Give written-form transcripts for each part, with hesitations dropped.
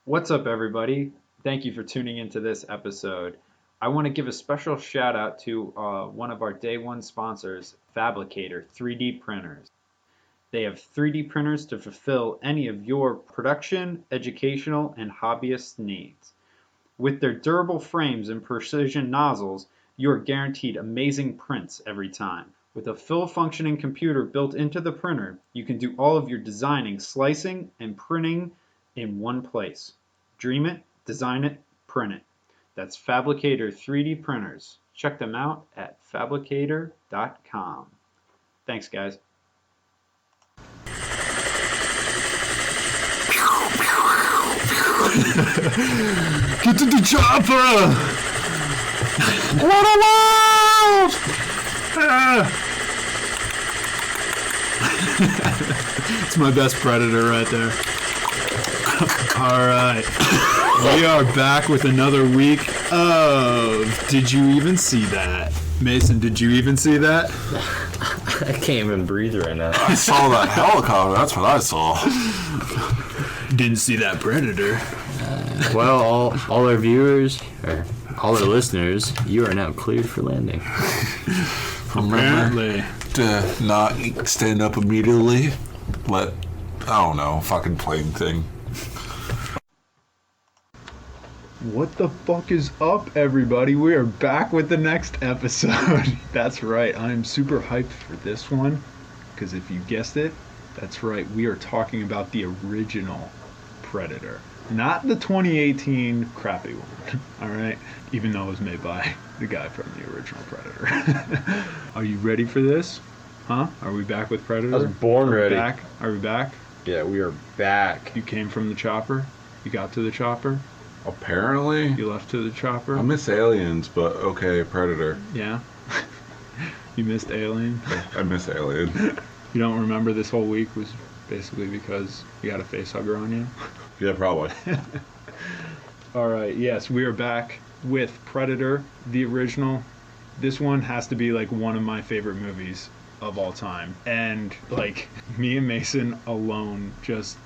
What's up, everybody? Thank you for tuning into this episode. I want to give a special shout out to one of our day one sponsors, Fabricator 3D printers. They have 3D printers to fulfill any of your production, educational, and hobbyist needs. With their durable frames and precision nozzles, you are guaranteed amazing prints every time. With a full functioning computer built into the printer, you can do all of your designing, slicing, and printing in one place. Dream it, design it, print it. That's Fabricator 3D printers. Check them out at fabricator.com. Thanks, guys. Get to the chopper! What a world! It's my best Predator right there. Alright. We are back with another week of Did You Even See That? Mason, did you even see that? I can't even breathe right now. I saw that helicopter. That's what I saw. Didn't see that Predator. Well, all our viewers, or all our listeners, you are now cleared for landing. Apparently. To not stand up immediately. I don't know, fucking plane thing. What the fuck is up, everybody? We are back with the next episode. That's right, I'm super hyped for this one, because if you guessed it, that's right, we are talking about the original Predator. Not the 2018 crappy one, alright? Even though it was made by the guy from the original Predator. Are you ready for this? Huh? Are we back with Predator? I was born ready. Back? Are we back? Yeah, we are back. You came from the chopper? You got to the chopper? Apparently. You left to the chopper? I miss aliens, but okay, Predator. Yeah? You missed Alien? I miss Alien. You don't remember this whole week was basically because you got a face hugger on you? Yeah, probably. Alright, yes, we are back with Predator, the original. This one has to be like one of my favorite movies of all time. And like me and Mason alone just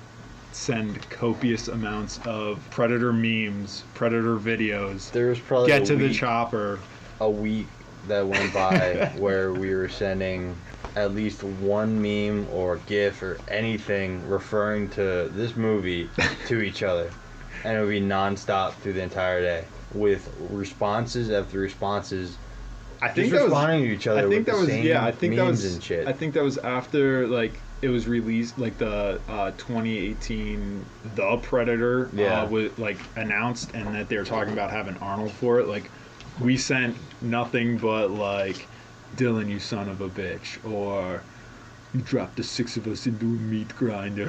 send copious amounts of Predator memes, Predator videos. There was probably Get to the chopper. a week that went by where we were sending at least one meme or GIF or anything referring to this movie to each other. And it would be nonstop through the entire day with responses after responses. I think just that was responding to each other. I think with that the was same yeah. I think that memes was and shit. I think that was after like it was released, like the 2018 The Predator was like announced, and that they were talking about having Arnold for it. Like we sent nothing but like, Dylan, you son of a bitch, or you dropped the six of us into a meat grinder.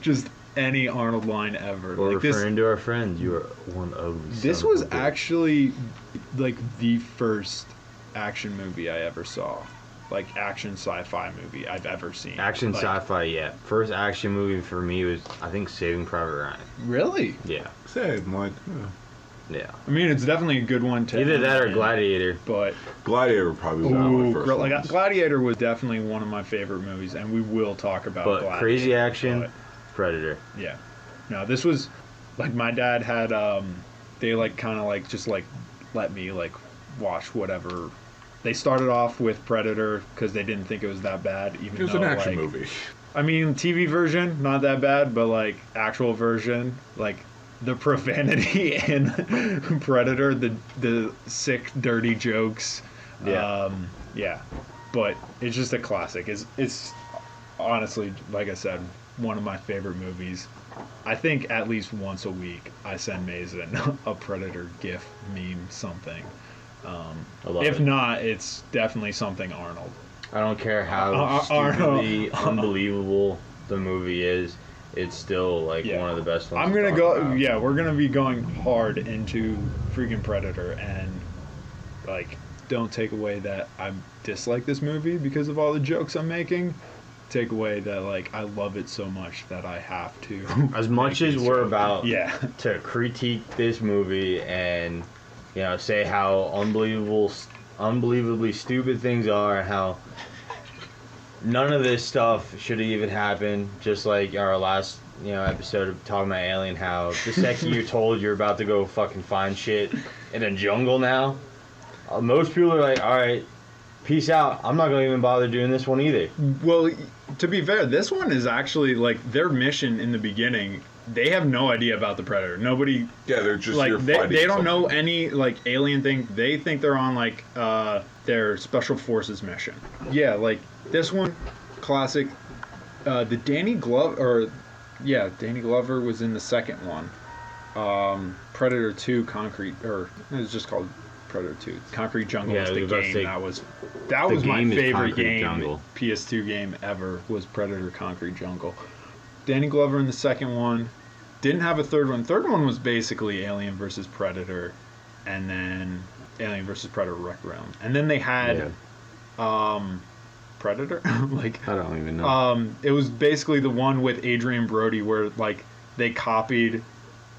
Just any Arnold line ever. Or like referring to our friends, you are one of. This was actually like the first action movie I ever saw. Like action sci-fi movie I've ever seen. Action like, sci-fi, yeah. First action movie for me was, I think, Saving Private Ryan. Really? Yeah. Same, like, Yeah. I mean, it's definitely a good one to Either that or end, Gladiator. But Gladiator probably was one of my first ones. Gladiator was definitely one of my favorite movies, and we will talk about But Gladiator. crazy action, but, Predator. yeah. No, this was like my dad had they like kind of like just like let me like watch whatever. They started off with Predator because they didn't think it was that bad. Even It was though, an action like, movie. I mean, TV version not that bad, but like actual version, like the profanity in Predator, the sick, dirty jokes. Yeah. Yeah. But it's just a classic. It's honestly, like I said, one of my favorite movies. I think at least once a week I send Mason a Predator GIF, meme, something. I love If it. not, it's definitely something Arnold. I don't care how stupidly unbelievable the movie is. It's still like one of the best ones. I'm gonna to go. talk about. Yeah, we're gonna be going hard into freaking Predator, and like, don't take away that I dislike this movie because of all the jokes I'm making. Take away that like I love it so much that I have to. As much as we're about to critique this movie and say how unbelievably stupid things are, how None of this stuff should have even happened. Just like our last, episode of talking about Alien, how the second you're told you're about to go fucking find shit in a jungle now, most people are like, all right, peace out. I'm not gonna even bother doing this one either. Well, to be fair, this one is actually like their mission in the beginning. They have no idea about the Predator. Nobody. Yeah, they're just like they don't know something. any like alien thing. They think they're on like their special forces mission. Yeah, like this one, classic. The Danny Glover was in the second one. Predator 2 Concrete, or it was just called Predator 2. Concrete Jungle Yeah, was the I was about to game. say, That was my game is favorite Concrete game, Jungle. PS2 game ever, was Predator Concrete Jungle. Danny Glover in the second one. Didn't have a third one. Third one was basically Alien versus Predator, and then Alien versus Predator Wreck Realm. And then they had Predator? Like I don't even know. it was basically the one with Adrian Brody where like they copied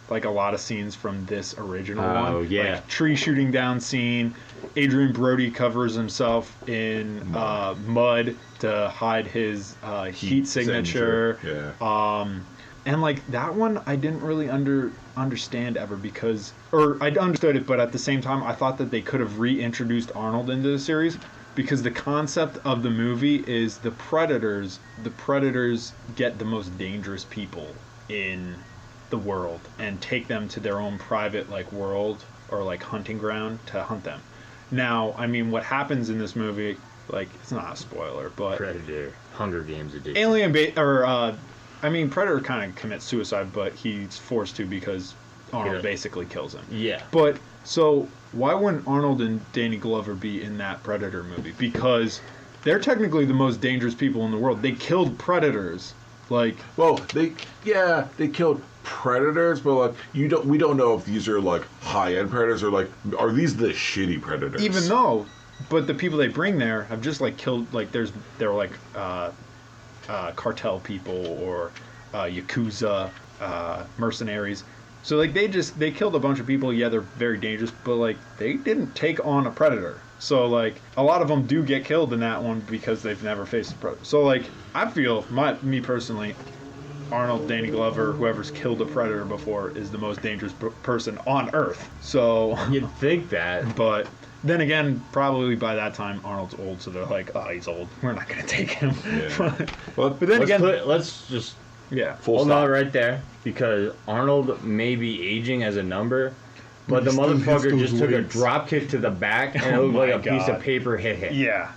like a lot of scenes from this original one. Oh, yeah. Like, tree shooting down scene. Adrian Brody covers himself in mud to hide his heat signature. Yeah. And like that one I didn't really understand ever because, or I understood it, but at the same time I thought that they could have reintroduced Arnold into the series, because the concept of the movie is the predators get the most dangerous people in the world and take them to their own private like world or like hunting ground to hunt them. Now, I mean, what happens in this movie, like, it's not a spoiler, but Predator, Hunger Games edition. Predator kind of commits suicide, but he's forced to because Arnold basically kills him. Yeah. But so why wouldn't Arnold and Danny Glover be in that Predator movie? Because they're technically the most dangerous people in the world. They killed predators. Like, Well, they killed predators, but like we don't know if these are like high-end predators or like are these the shitty predators? even though, but the people they bring there have just like killed, like they're like cartel people or yakuza mercenaries. So like they killed a bunch of people. Yeah, they're very dangerous, but like they didn't take on a predator. So like a lot of them do get killed in that one because they've never faced a predator. So like I feel me personally, Arnold, Danny Glover, whoever's killed a predator before is the most dangerous person on Earth. So You'd think that. but then again, probably by that time Arnold's old, so they're like, oh, he's old. We're not gonna take him. Yeah. Well, But then again, Let's just yeah. full hold stop. on right there, because Arnold may be aging as a number, but the He still has motherfucker those just took a weights. drop kick to the back and it Oh looked like a my piece God. of paper hit him. Yeah.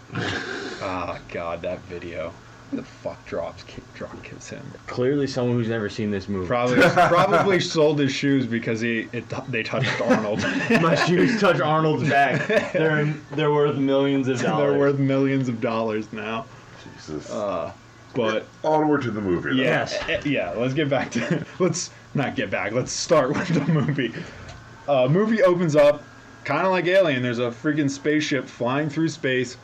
Oh God, that video. Who the fuck drop kicks him? Clearly someone who's never seen this movie. Probably sold his shoes because they touched Arnold. My shoes touch Arnold's back. They're worth millions of dollars. They're worth millions of dollars now. Jesus. But Onward to the movie. Though. Yes. yeah, let's get back to. Let's not get back. Let's start with the movie. Movie opens up, kind of like Alien. There's a freaking spaceship flying through space.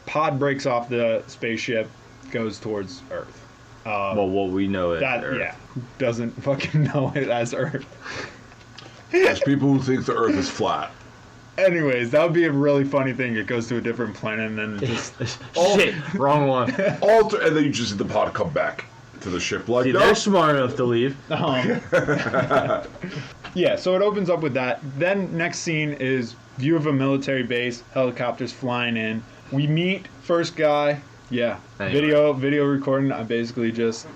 Pod breaks off the spaceship, goes towards Earth. Well, what we know is Earth. Yeah, who doesn't fucking know it as Earth. There's people who think the Earth is flat. Anyways, that would be a really funny thing. It goes to a different planet and then it just Shit, wrong one. And then you just see the pod come back to the ship like See, no. they're smart enough to leave. Yeah, so it opens up with that. Then next scene is view of a military base, helicopters flying in. We meet first guy. Yeah, Anyway. video recording. I basically just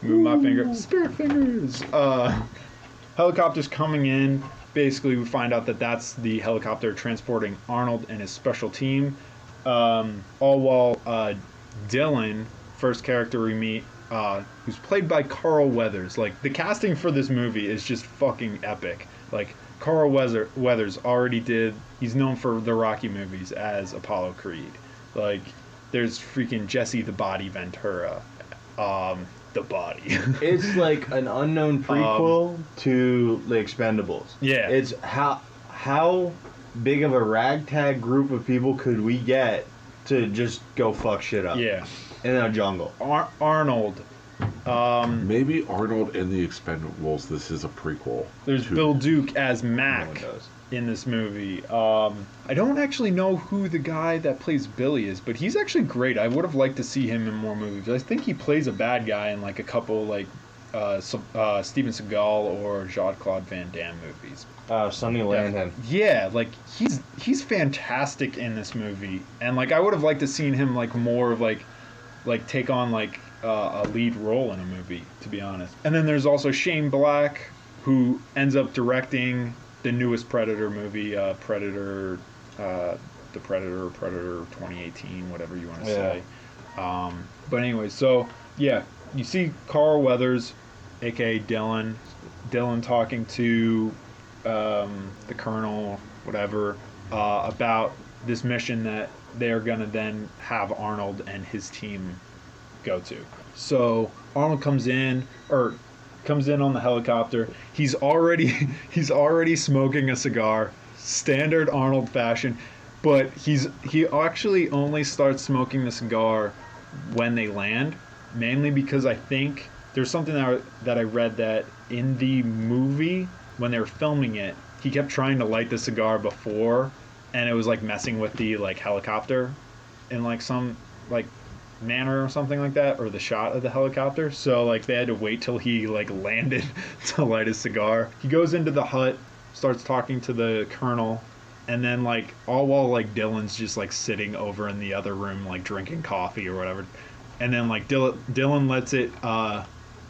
move my finger. Spirit fingers. Helicopters coming in. Basically, we find out that that's the helicopter transporting Arnold and his special team. All while Dylan, first character we meet, who's played by Carl Weathers. Like, the casting for this movie is just fucking epic. Like, Carl Weathers already did. He's known for the Rocky movies as Apollo Creed. Like, there's freaking Jesse the Body Ventura. The Body. It's like an unknown prequel to The Expendables. Yeah. It's how big of a ragtag group of people could we get to just go fuck shit up? Yeah. In a jungle. Arnold, Maybe Arnold and the Expendables. This is a prequel. There's to- Bill Duke as No one Mac knows. in this movie. I don't actually know who the guy that plays Billy is, but he's actually great. I would have liked to see him in more movies. I think he plays a bad guy in like a couple like Steven Seagal or Jean-Claude Van Damme movies. Sonny Landham. Yeah, like he's fantastic in this movie, and like I would have liked to seen him like more of like take on like a lead role in a movie, to be honest. And then there's also Shane Black, who ends up directing the newest Predator movie, Predator 2018, whatever you want to say. But anyway, so yeah, you see Carl Weathers, aka Dylan talking to the colonel, whatever, about this mission that they're gonna then have Arnold and his team go to. So Arnold comes in on the helicopter. He's already smoking a cigar, standard Arnold fashion, but he actually only starts smoking the cigar when they land, mainly because I think there's something that I read that in the movie when they were filming it, he kept trying to light the cigar before, and it was like messing with the like helicopter in like some like manner or something like that, or the shot of the helicopter. So like they had to wait till he like landed to light his cigar. He goes into the hut, starts talking to the colonel, and then like all while like Dylan's just like sitting over in the other room like drinking coffee or whatever. And then like Dylan lets it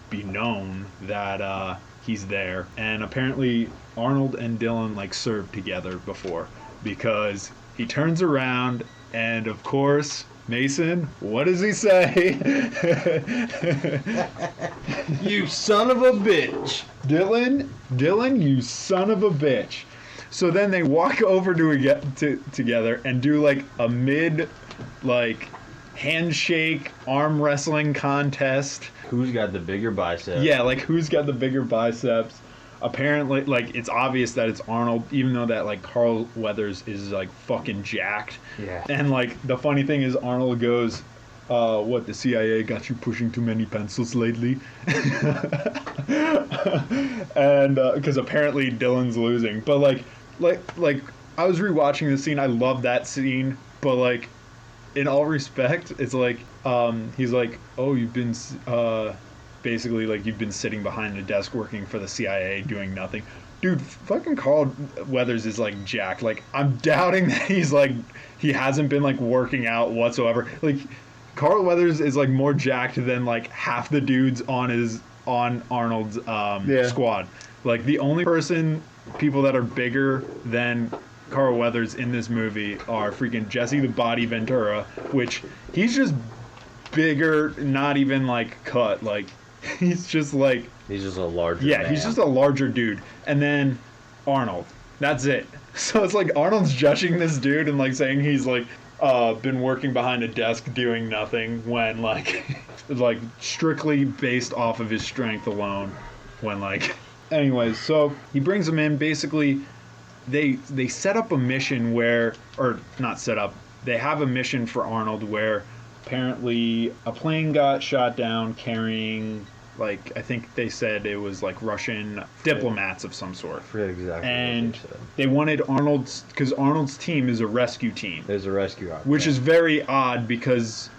be known that he's there, and apparently Arnold and Dylan like served together before, because he turns around and of course, Mason, what does he say? You son of a bitch! Dylan, you son of a bitch. So then they walk over together and do like a mid like handshake arm wrestling contest. Who's got the bigger bicep? Yeah, like who's got the bigger biceps? Apparently, like it's obvious that it's Arnold, even though that like Carl Weathers is like fucking jacked. Yeah. And like the funny thing is, Arnold goes, "What, the CIA got you pushing too many pencils lately?" And because apparently Dylan's losing, but like I was rewatching the scene. I love that scene, but like in all respect, it's like he's like, "Oh, you've been basically like you've been sitting behind the desk working for the CIA doing nothing." Dude, fucking Carl Weathers is like jacked. Like I'm doubting that he hasn't been like working out whatsoever. Like Carl Weathers is like more jacked than like half the dudes on Arnold's squad. Like the only people that are bigger than Carl Weathers in this movie are freaking Jesse the Body Ventura, which he's just bigger, not even like cut. Like he's just a larger man. He's just a larger dude. And then Arnold. That's it. So it's like Arnold's judging this dude and like saying he's like been working behind a desk doing nothing, when like like strictly based off of his strength alone, when like anyways, so he brings him in. Basically they set up a mission where, or not set up, they have a mission for Arnold where apparently a plane got shot down carrying, like, I think they said it was like Russian diplomats of some sort. I forget exactly. And what they said. they wanted Arnold's, because Arnold's team is a rescue team. There's a rescue operation. Which is very odd because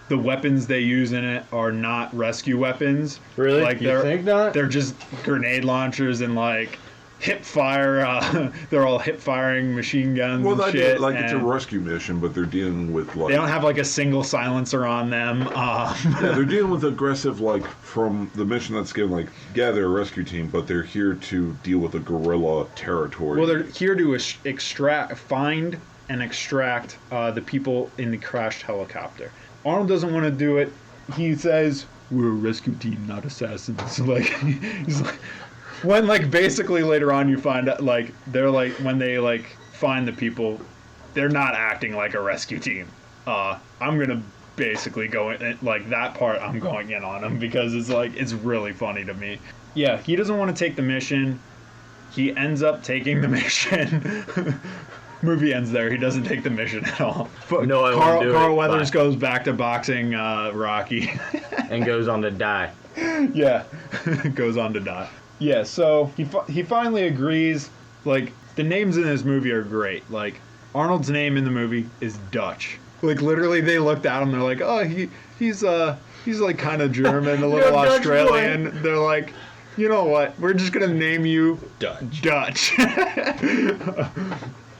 the weapons they use in it are not rescue weapons. Really? Like You think not? They're just grenade launchers and like hip fire. They're all hip firing machine guns. Well, and shit. like it's a rescue mission, but they're dealing with like They don't have like a single silencer on them. yeah, they're dealing with aggressive, like from the mission that's given, like, yeah, they're a rescue team, but they're here to deal with a guerrilla territory. Well, they're here to find and extract the people in the crashed helicopter. Arnold doesn't want to do it. He says, "We're a rescue team, not assassins." Like he's like, when like basically later on you find out like they're like when they like find the people, they're not acting like a rescue team. I'm gonna basically go in like that part. I'm going in on him because it's like it's really funny to me. Yeah, he doesn't want to take the mission. He ends up taking the mission. Movie ends there. He doesn't take the mission at all. But No, I won't do it. Carl Weathers Bye. goes back to boxing Rocky. And goes on to die. Yeah, goes on to die. Yeah, so he finally agrees. Like, the names in this movie are great. Like, Arnold's name in the movie is Dutch. Like, literally, they looked at him. They're like, oh, he's like kind of German, a little Australian. They're like, you know what? We're just gonna name you Dutch.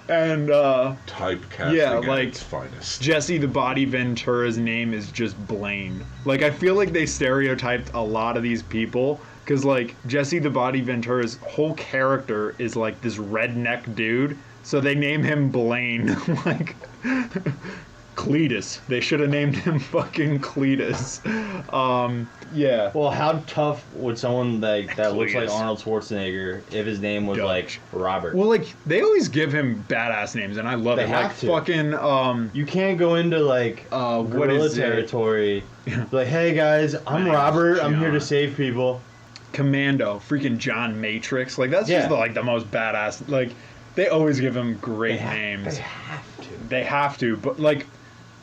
And typecasting at its finest. Jesse the Body Ventura's name is just Blaine. Like, I feel like they stereotyped a lot of these people because, like, Jesse the Body Ventura's whole character is like this redneck dude, so they name him Blaine. Like, Cletus. They should have named him fucking Cletus. Yeah. Well, how tough would someone like that looks like Arnold Schwarzenegger if his name was like Robert? Well, like, they always give him badass names, and I love it. Like, fucking you can't go into like guerrilla territory. Like, hey guys, I'm Robert. I'm here to save people. Commando, freaking John Matrix. Like, that's just the most badass. Like, they always give him great names. They have to, but like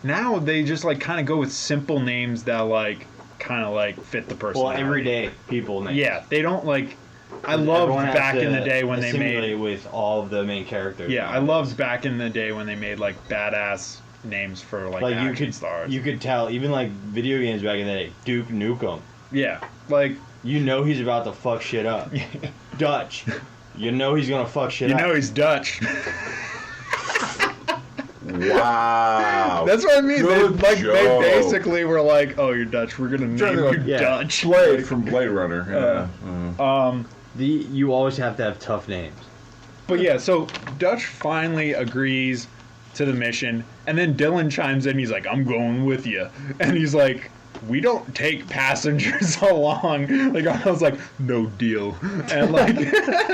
now they just like kind of go with simple names that like kind of like fit the personality. Well, everyday people names. Yeah, they don't like. I loved back in the day when they made with all of the main characters. Yeah, I loved back in the day when they made like badass names for like action stars. You could tell even like video games back in the day. Duke Nukem. Yeah, like you know he's about to fuck shit up. Dutch. You know he's gonna fuck shit up. You know he's Dutch. Wow. That's what I mean. They basically were like, "Oh, you're Dutch. We're gonna name you Dutch." Blade from Blade Runner. You always have to have tough names. But yeah, so Dutch finally agrees to the mission, and then Dylan chimes in. He's like, "I'm going with you," and he's like, "We don't take passengers along." Like, I was like, "No deal," and like,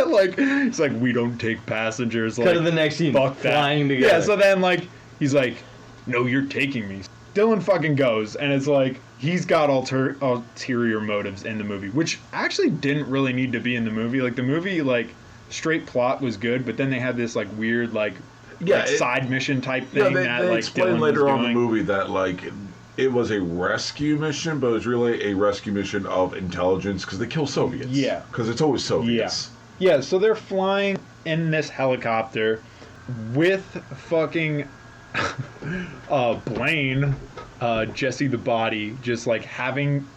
like he's like, "We don't take passengers." Like, cut to the next scene, fuck flying that. together. Yeah, so then like he's like, "No, you're taking me." Dylan fucking goes, and it's like he's got ulterior motives in the movie, which actually didn't really need to be in the movie. Like, the movie, like, straight plot was good, but then they had this like weird like side mission type thing that they like explain Dylan later was on in doing. the movie that like it was a rescue mission, but it was really a rescue mission of intelligence because they kill Soviets. Yeah. Because it's always Soviets. Yeah, so they're flying in this helicopter with fucking Blaine, Jesse the Body, just like having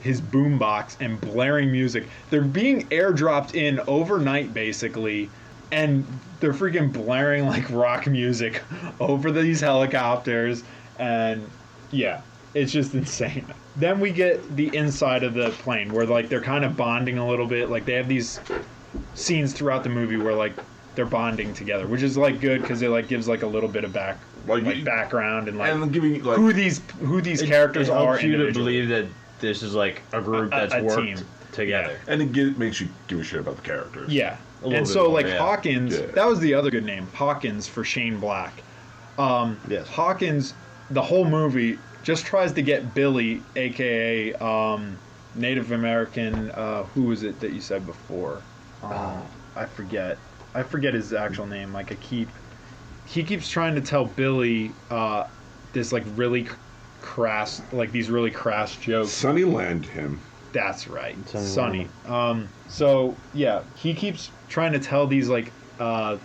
his boombox and blaring music. They're being airdropped in overnight, basically, and they're freaking blaring like rock music over these helicopters, and yeah, it's just insane. Then we get the inside of the plane where like they're kind of bonding a little bit. Like, they have these scenes throughout the movie where like they're bonding together, which is like good because it like gives like a little bit of background and like giving like who these characters are. Helps you to believe that this is like a group that's worked team together, and it makes you give a shit about the characters. Yeah, and so more, like yeah. Hawkins, that was the other good name, Hawkins for Shane Black. Yes. Hawkins, the whole movie just tries to get Billy, aka Native American. Who was it that you said before? I forget his actual name. Like, he keeps trying to tell Billy this like really crass, like these really crass jokes. Sonny land him. That's right, Sonny. So yeah, he keeps trying to tell these like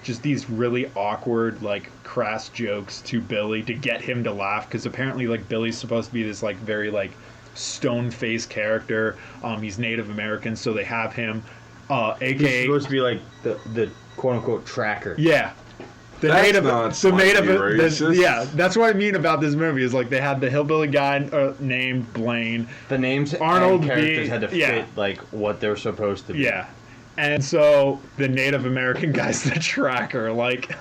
just these really awkward like crass jokes to Billy to get him to laugh, because apparently like Billy's supposed to be this like very like stone-faced character. He's Native American, so they have him. AKA he's supposed to be like the quote unquote tracker. Yeah. That's That's what I mean about this movie is like they had the hillbilly guy named Blaine. The names Arnold and characters had to fit like what they're supposed to be. Yeah. And so the Native American guy's the tracker. Like,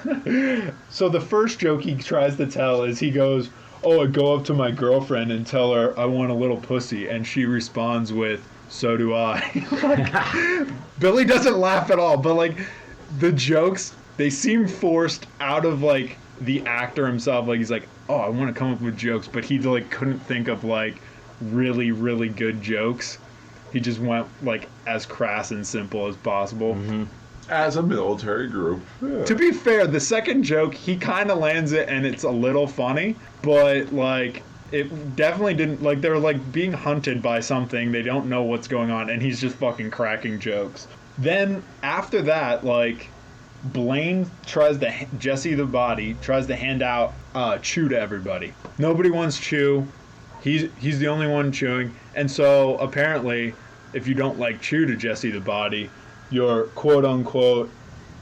so the first joke he tries to tell is he goes, "Oh, I go up to my girlfriend and tell her I want a little pussy," and she responds with, "So do I." Like, Billy doesn't laugh at all, but like the jokes, they seem forced out of like the actor himself. Like, he's like, "Oh, I want to come up with jokes," but he like couldn't think of like really, really good jokes. He just went like as crass and simple as possible. Mm-hmm. As a military group. Yeah. To be fair, the second joke, he kind of lands it and it's a little funny, but like it definitely didn't, like, they're like being hunted by something. They don't know what's going on, and he's just fucking cracking jokes. Then after that, like, Blaine Jesse the body tries to hand out chew to everybody. Nobody wants chew. He's the only one chewing, and so apparently, if you don't like chew to Jesse the body, you're quote unquote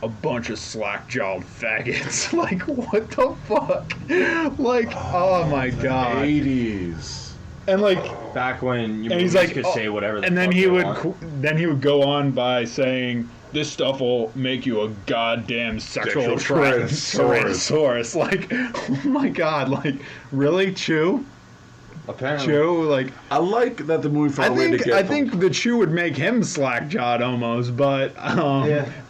a bunch of slack-jawed faggots. Like, what the fuck? Like, oh my god. 80s. And like, Back when you and he's like, could say whatever the and then fuck he they would want. then he would go on by saying, this stuff will make you a goddamn sexual tyrannosaurus. Like, oh my god, like, really, chew? Apparently. Chew, like, I like that the movie found a way to get. I think the chew would make him slack-jawed almost, but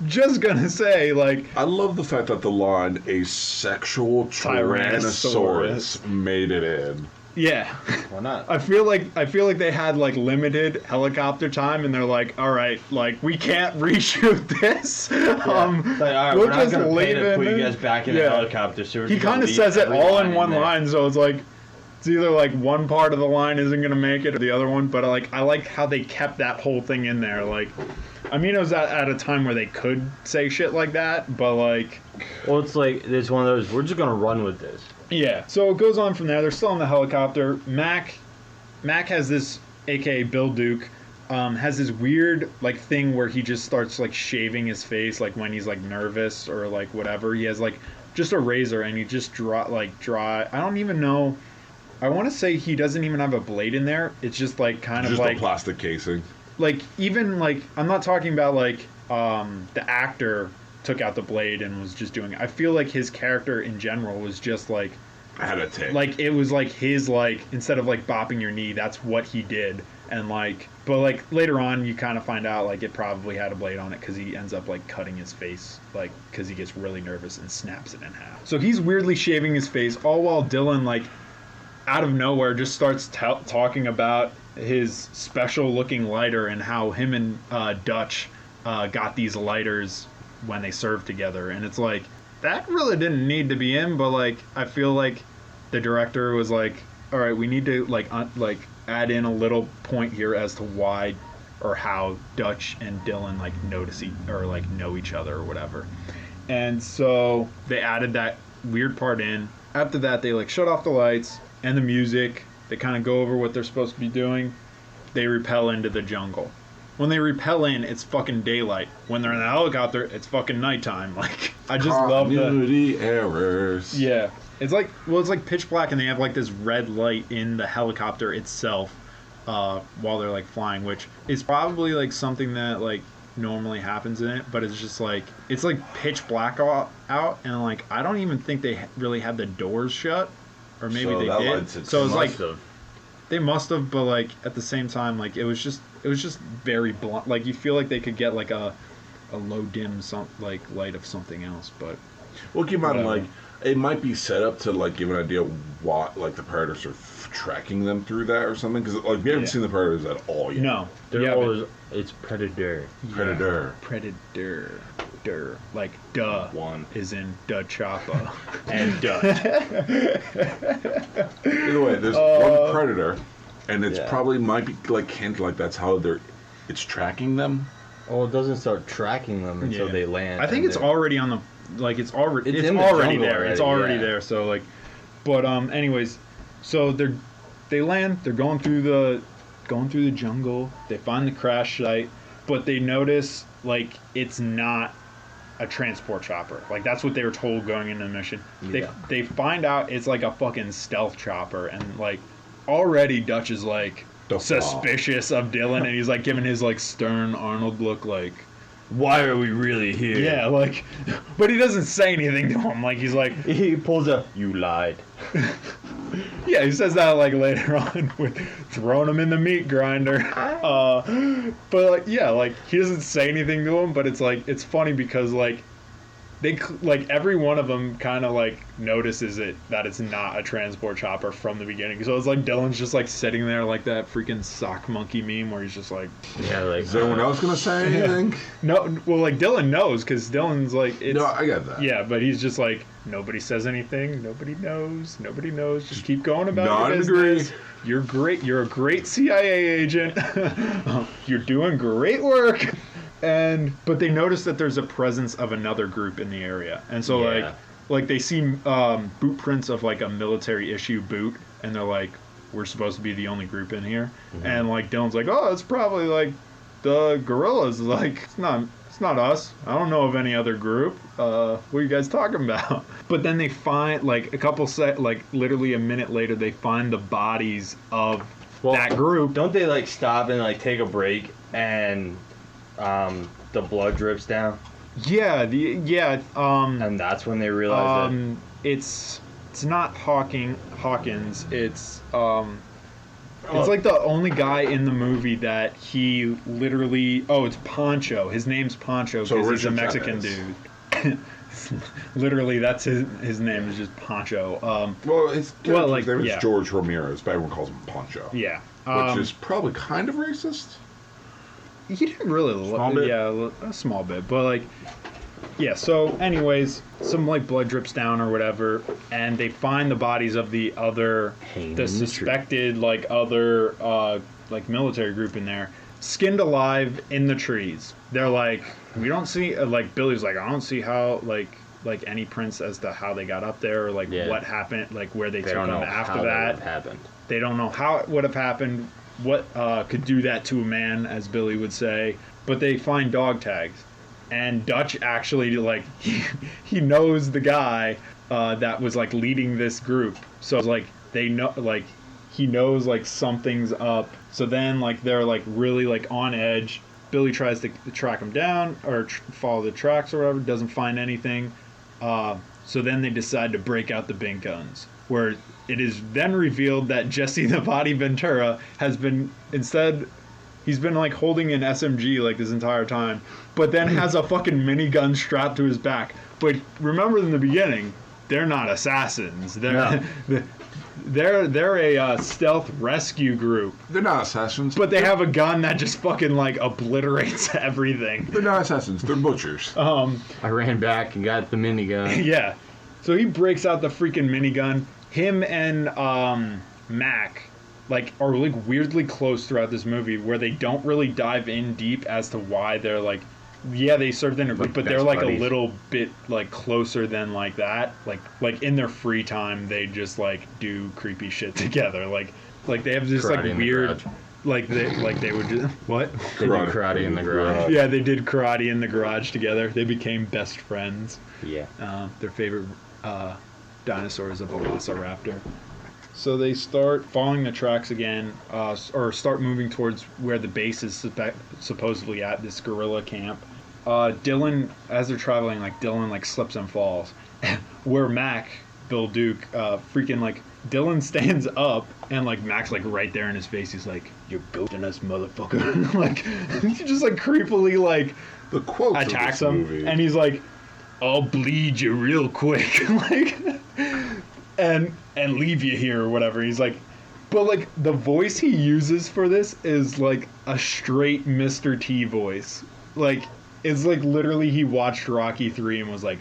just gonna say, like, I love the fact that the line "a sexual tyrannosaurus" made it in. yeah. Why not? I feel like they had like limited helicopter time, and they're like, all right, like, we can't reshoot this. Like, all right, we'll we're not just gonna leave pay to it. put you guys back in the helicopter. So He kind of says it all in one line, so it's like, it's either like one part of the line isn't gonna make it or the other one. But I like how they kept that whole thing in there. Like, I mean, it was at a time where they could say shit like that, but like, Well, it's like it's one of those. We're just gonna run with this. yeah. So it goes on from there. They're still in the helicopter. Mac has this, aka Bill Duke, has this weird like thing where he just starts like shaving his face, like when he's like nervous or like whatever. He has like just a razor, and he just draw. I don't even know. I want to say he doesn't even have a blade in there. It's just like kind of Just like a plastic casing. like, even like, I'm not talking about like the actor took out the blade and was just doing it. I feel like his character in general was just like, I had a take. like, it was like his, like, instead of like bopping your knee, that's what he did. And like, but like later on you kind of find out like it probably had a blade on it because he ends up like cutting his face, like, because he gets really nervous and snaps it in half. So he's weirdly shaving his face, all while Dylan, like, out of nowhere just starts talking about his special looking lighter and how him and Dutch got these lighters when they served together. And it's like, that really didn't need to be in, but like, I feel like the director was like, all right, we need to like add in a little point here as to why or how Dutch and Dylan like know each other or whatever. And so they added that weird part in. After that, they like shut off the lights and the music. They kind of go over what they're supposed to be doing. They repel into the jungle. When they repel in, it's fucking daylight. When they're in the helicopter, it's fucking nighttime. Like, I just love the continuity errors. yeah. It's like, well, it's like pitch black, and they have like this red light in the helicopter itself while they're like flying, which is probably like something that like normally happens in it, but it's just like, it's like pitch black out, and like I don't even think they really had the doors shut. Or maybe they did. So it's like they must have, but like at the same time, like it was just very blunt. Like you feel like they could get like a low dim like light of something else, but Well, keep in mind, whatever. like, it might be set up to like give an idea what like the predators are tracking them through that or something, because like we haven't seen the predators at all yet. no, They're always it's predator. predator, like duh One is in duh Choppa. and Dutch. Either way, there's one predator, and it's Yeah. probably might be like hint like that's how it's tracking them. Well, it doesn't start tracking them until Yeah. they land. I think and it's they're- already on the, like it's already It's it's in the already jungle there. It's already, already yeah. there. So like, but anyways, so they land. They're going through the jungle. They find the crash site, but they notice like it's not a transport chopper. Like that's what they were told going into the mission. Yeah. They find out it's like a fucking stealth chopper, and like already Dutch is like The suspicious of Dylan, and he's like giving his like stern Arnold look, like, Why are we really here? yeah, like, but he doesn't say anything to him. Like he's like, He pulls a "You lied." yeah, he says that like later on with throwing him in the meat grinder. But like, yeah, like he doesn't say anything to him, but it's like, it's funny because like like every one of them kind of like notices that it's not a transport chopper from the beginning. So it's like Dylan's just like sitting there like that freaking sock monkey meme where he's just like, Yeah, like Is anyone else gonna say anything? no, well, like Dylan knows because Dylan's like, No, I get that. yeah, but he's just like, nobody says anything, nobody knows, just keep going about your Non-agree. business. You're great, you're a great CIA agent. You're doing great work. But they notice that there's a presence of another group in the area, and so Yeah. like they see boot prints of like a military issue boot, and they're like, we're supposed to be the only group in here. And like Dylan's like, oh, it's probably like the guerrillas. Like it's not us. I don't know of any other group. What are you guys talking about? But then they find like like literally a minute later, they find the bodies of that group. Don't they like stop and like take a break and the blood drips down? Yeah, And that's when they realize that. it's not Hawkins. It's like the only guy in the movie that he literally. Oh, it's Pancho. His name's Pancho So because he's a Richard Mexican Chavez. dude. Literally, that's his name is just Pancho. Well, his like, name is yeah. George Ramirez, but everyone calls him Poncho. Yeah, Which is probably kind of racist. he didn't really Small bit? Yeah, a small bit, but like, yeah. So, anyways, some like blood drips down or whatever, and they find the bodies of the Hanging in the tree. suspected like other like military group in there, skinned alive in the trees. They're like, we don't see like Billy's like, I don't see how like any prints as to how they got up there or like Yeah. what happened, like where they They took don't them know after how that. that happened. They don't know how it would have happened, what could do that to a man, as Billy would say. But they find dog tags. And Dutch actually, like, he knows the guy that was, like, leading this group. So, like, they know, like, he knows, like, something's up. So then, like, they're, like, really, like, on edge. Billy tries to track him down or follow the tracks or whatever, doesn't find anything. So then they decide to break out the big guns, where it is then revealed that Jesse the Body Ventura has been, instead, he's been like holding an SMG like this entire time, but then has a fucking minigun strapped to his back. But remember in the beginning, they're not assassins. They're they're a stealth rescue group, They're not assassins. but they have a gun that just fucking like obliterates everything. They're not assassins. They're butchers. I ran back and got the minigun. Yeah. So he breaks out the freaking minigun. Him and Mac like are like weirdly close throughout this movie, where they don't really dive in deep as to why they're like, yeah, they served in a group, but they're best like buddies. a little bit like closer than like that. Like in their free time, they just like do creepy shit together. Like they have this Karate like in the weird, garage. like they would just what? They did karate in the garage. Yeah, they did karate in the garage together. They became best friends. Yeah. Their favorite dinosaur is a velociraptor. So they start following the tracks again, or start moving towards where the base is supposedly at, this guerrilla camp. Dylan, as they're traveling, like Dylan like slips and falls. Where Mac, Bill Duke, freaking like Dylan stands up and like Mac's like right there in his face. He's like, "You're ghosting us, motherfucker!" Like he just like creepily like The quotes attacks of him, this movie. and he's like, "I'll bleed you real quick," like, and leave you here or whatever. He's like, but like the voice he uses for this is like a straight Mr. T voice. Like it's like literally he watched Rocky 3 and was like,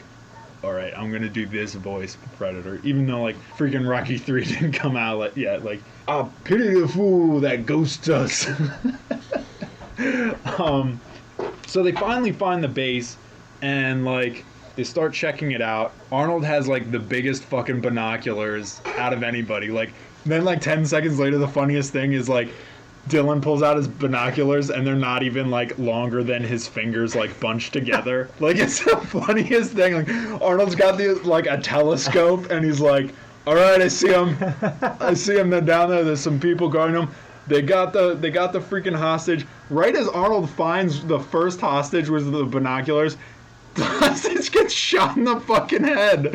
all right, I'm gonna do this voice for Predator, even though like freaking Rocky 3 didn't come out yet. Like, I pity the fool that ghosts us. So they finally find the base, and like they start checking it out. Arnold has like the biggest fucking binoculars out of anybody. Like then like 10 seconds later, the funniest thing is like Dylan pulls out his binoculars and they're not even like longer than his fingers like bunched together. Like it's the funniest thing. Like Arnold's got the like a telescope and he's like, all right, I see him. They're down there. There's some people guarding them. They got the freaking hostage. Right as Arnold finds the first hostage with the binoculars, the hostage gets shot in the fucking head.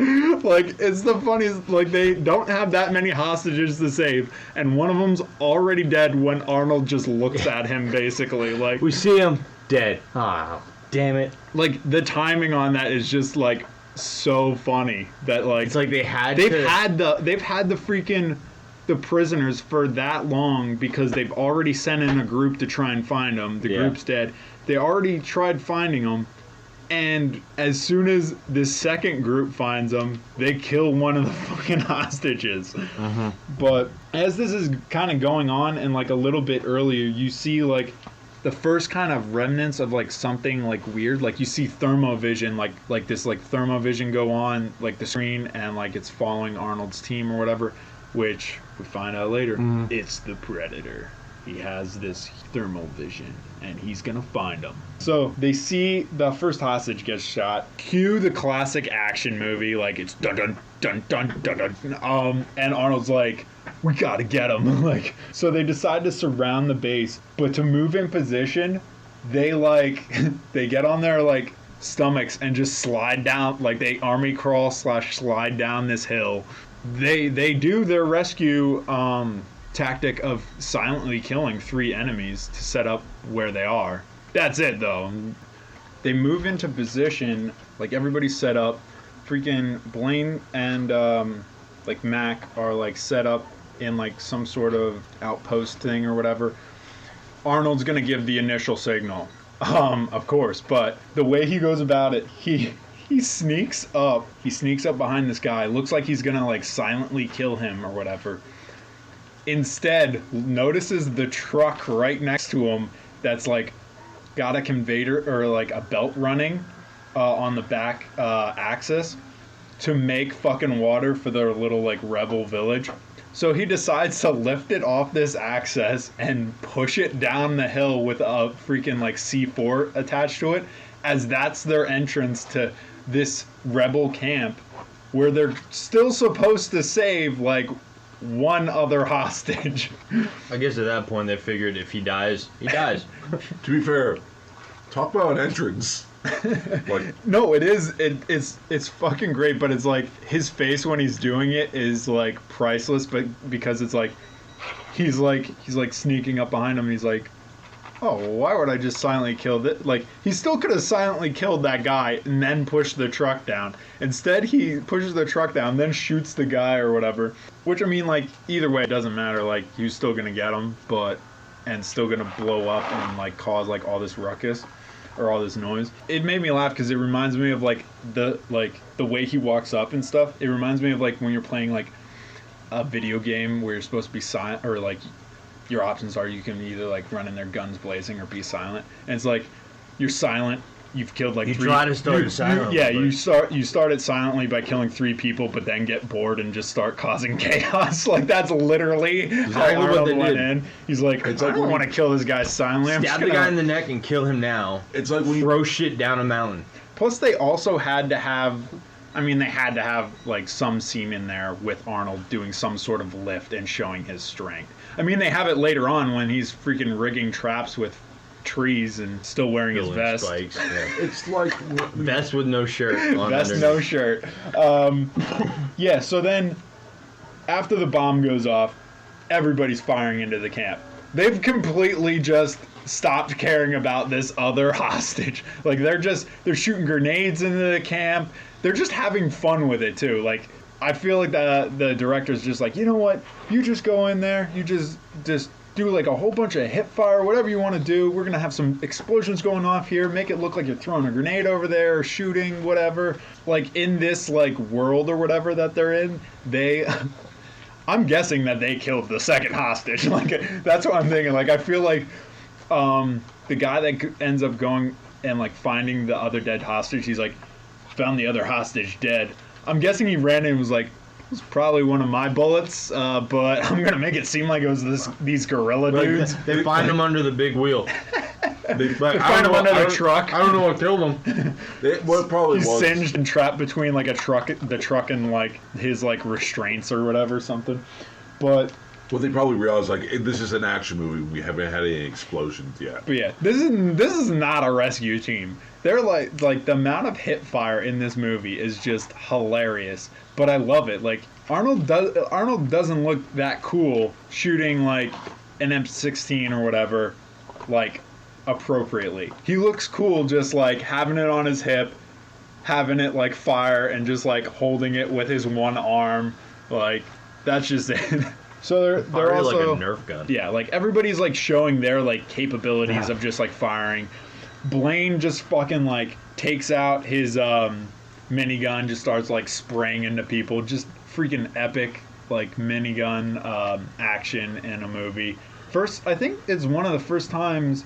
Like, it's the funniest. Like, they don't have that many hostages to save, and one of them's already dead when Arnold just looks at him, basically. Like, We see him dead. Ah, damn it. like the timing on that is just like so funny that like It's like they've had the freaking the prisoners for that long because they've already sent in a group to try and find them. The group's dead. They already tried finding them, and as soon as this second group finds them, they kill one of the fucking hostages. But as this is kind of going on, and like a little bit earlier, you see like the first kind of remnants of like something like weird. Like you see thermovision, like this like thermovision go on like the screen, and like it's following Arnold's team or whatever, which we find out later it's the Predator. He has this thermal vision, and he's gonna find them. So they see the first hostage gets shot. Cue the classic action movie, like it's dun dun dun dun dun dun. And Arnold's like, we gotta get him. Like, so they decide to surround the base, but to move in position, they like they get on their like stomachs and just slide down, like they army crawl / slide down this hill. They do their rescue tactic of silently killing 3 enemies to set up where they are. That's it though. They move into position, like everybody's set up. Freaking Blaine and like Mac are like set up in like some sort of outpost thing or whatever. Arnold's gonna give the initial signal, of course, but the way he goes about it, he sneaks up behind this guy, looks like he's gonna like silently kill him or whatever. Instead, notices the truck right next to him that's like got a conveyor or like a belt running on the back axis to make fucking water for their little like rebel village. So he decides to lift it off this axis and push it down the hill with a freaking like C4 attached to it, as that's their entrance to this rebel camp where they're still supposed to save like one other hostage. I guess at that point they figured if he dies, he dies. To be fair, talk about an entrance. Like, no, it's fucking great, but it's like his face when he's doing it is like priceless, but because it's like he's like sneaking up behind him and he's like, oh, why would I just silently kill this? Like, he still could have silently killed that guy and then pushed the truck down. Instead, he pushes the truck down, then shoots the guy or whatever. Which, I mean, like, either way, it doesn't matter. Like, he's still gonna get him, and still gonna blow up and, like, cause, like, all this ruckus or all this noise. It made me laugh because it reminds me of, like, the way he walks up and stuff. It reminds me of, like, when you're playing, like, a video game where you're supposed to be silent, or, like, your options are you can either like run in there guns blazing or be silent, and it's like you're silent, you've killed like you try to start it silently. Yeah, you start it silently by killing 3 people, but then get bored and just start causing chaos. Like that's literally how Arnold went in. He's like, I don't want to kill this guy silently. Stab the guy in the neck and kill him now. It's like when you throw shit down a mountain. Plus, they also had to have. I mean, they had to have like some scene in there with Arnold doing some sort of lift and showing his strength. I mean, they have it later on when he's freaking rigging traps with trees and still wearing his vest. Spikes, yeah. It's like vest with no shirt. On vest, underneath. no shirt. Yeah. So then, after the bomb goes off, everybody's firing into the camp. They've completely just stopped caring about this other hostage. Like they're shooting grenades into the camp. They're just having fun with it too. Like I feel like the director's just like, you know what? You just go in there. You just do like a whole bunch of hip fire, whatever you want to do. We're gonna have some explosions going off here. Make it look like you're throwing a grenade over there, or shooting, whatever. Like in this like world or whatever that they're in, I'm guessing that they killed the second hostage. Like that's what I'm thinking. Like I feel like the guy that ends up going and like finding the other dead hostage, he's like found the other hostage dead. I'm guessing he ran in and was like, it was probably one of my bullets, but I'm gonna make it seem like it was these gorilla dudes. They find him under the big wheel. They find him under the truck. I don't know what killed him. He's singed and trapped between like the truck and like his like restraints or whatever, something. But well, they probably realized like this is an action movie. We haven't had any explosions yet. But yeah, this is not a rescue team. They're like the amount of hip fire in this movie is just hilarious. But I love it. Like Arnold doesn't look that cool shooting like an M16 or whatever, like appropriately. He looks cool just like having it on his hip, having it like fire and just like holding it with his one arm. Like, that's just it. So they're also like a Nerf gun. Yeah, like everybody's like showing their like capabilities of just like firing. Blaine just fucking like takes out his minigun, just starts like spraying into people. Just freaking epic like minigun action in a movie. First, I think it's one of the first times